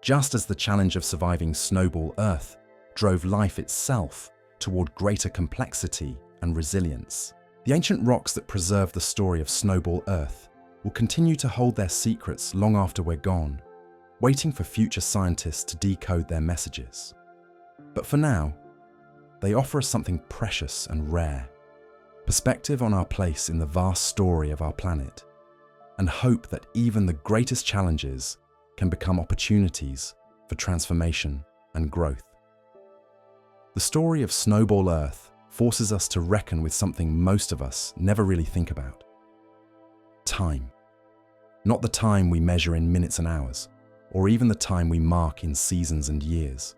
Just as the challenge of surviving Snowball Earth drove life itself toward greater complexity and resilience. The ancient rocks that preserve the story of Snowball Earth will continue to hold their secrets long after we're gone, waiting for future scientists to decode their messages. But for now, They offer us something precious and rare, perspective on our place in the vast story of our planet, and hope that even the greatest challenges can become opportunities for transformation and growth. The story of Snowball Earth forces us to reckon with something most of us never really think about. Time. Not the time we measure in minutes and hours, or even the time we mark in seasons and years.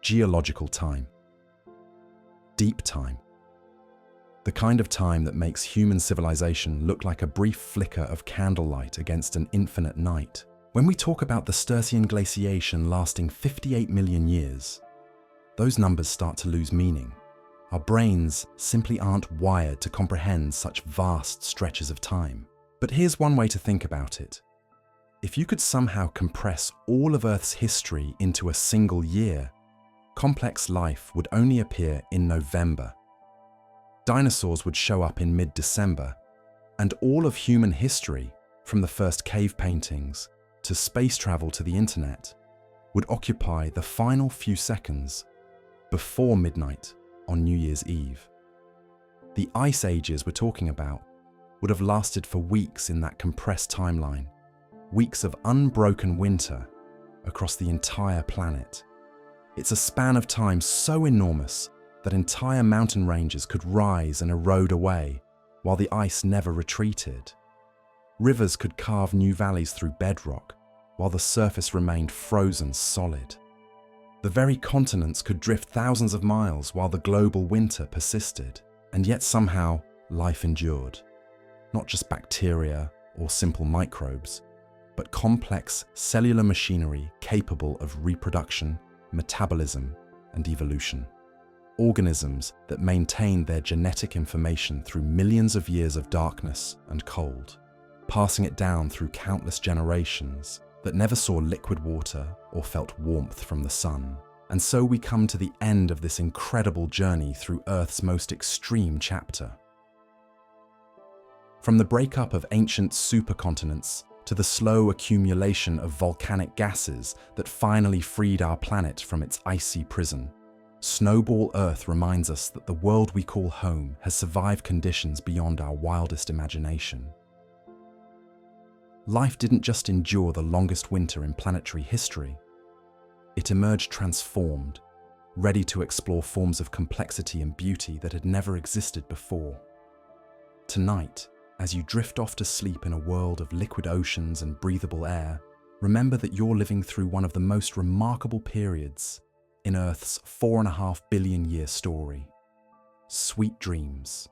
Geological time. Deep time. The kind of time that makes human civilization look like a brief flicker of candlelight against an infinite night. When we talk about the Sturtian glaciation lasting 58 million years, those numbers start to lose meaning. Our brains simply aren't wired to comprehend such vast stretches of time. But here's one way to think about it. If you could somehow compress all of Earth's history into a single year, complex life would only appear in November. Dinosaurs would show up in mid-December, and all of human history, from the first cave paintings to space travel to the internet, would occupy the final few seconds before midnight on New Year's Eve. The ice ages we're talking about would have lasted for weeks in that compressed timeline, weeks of unbroken winter across the entire planet. It's a span of time so enormous that entire mountain ranges could rise and erode away while the ice never retreated. Rivers could carve new valleys through bedrock while the surface remained frozen solid. The very continents could drift thousands of miles while the global winter persisted, and yet somehow life endured. Not just bacteria or simple microbes, but complex cellular machinery capable of reproduction, metabolism, and evolution. Organisms that maintained their genetic information through millions of years of darkness and cold, passing it down through countless generations that never saw liquid water or felt warmth from the sun. And so we come to the end of this incredible journey through Earth's most extreme chapter. From the breakup of ancient supercontinents to the slow accumulation of volcanic gases that finally freed our planet from its icy prison, Snowball Earth reminds us that the world we call home has survived conditions beyond our wildest imagination. Life didn't just endure the longest winter in planetary history. It emerged transformed, ready to explore forms of complexity and beauty that had never existed before. Tonight, as you drift off to sleep in a world of liquid oceans and breathable air, remember that you're living through one of the most remarkable periods in Earth's 4.5 billion year story. Sweet dreams.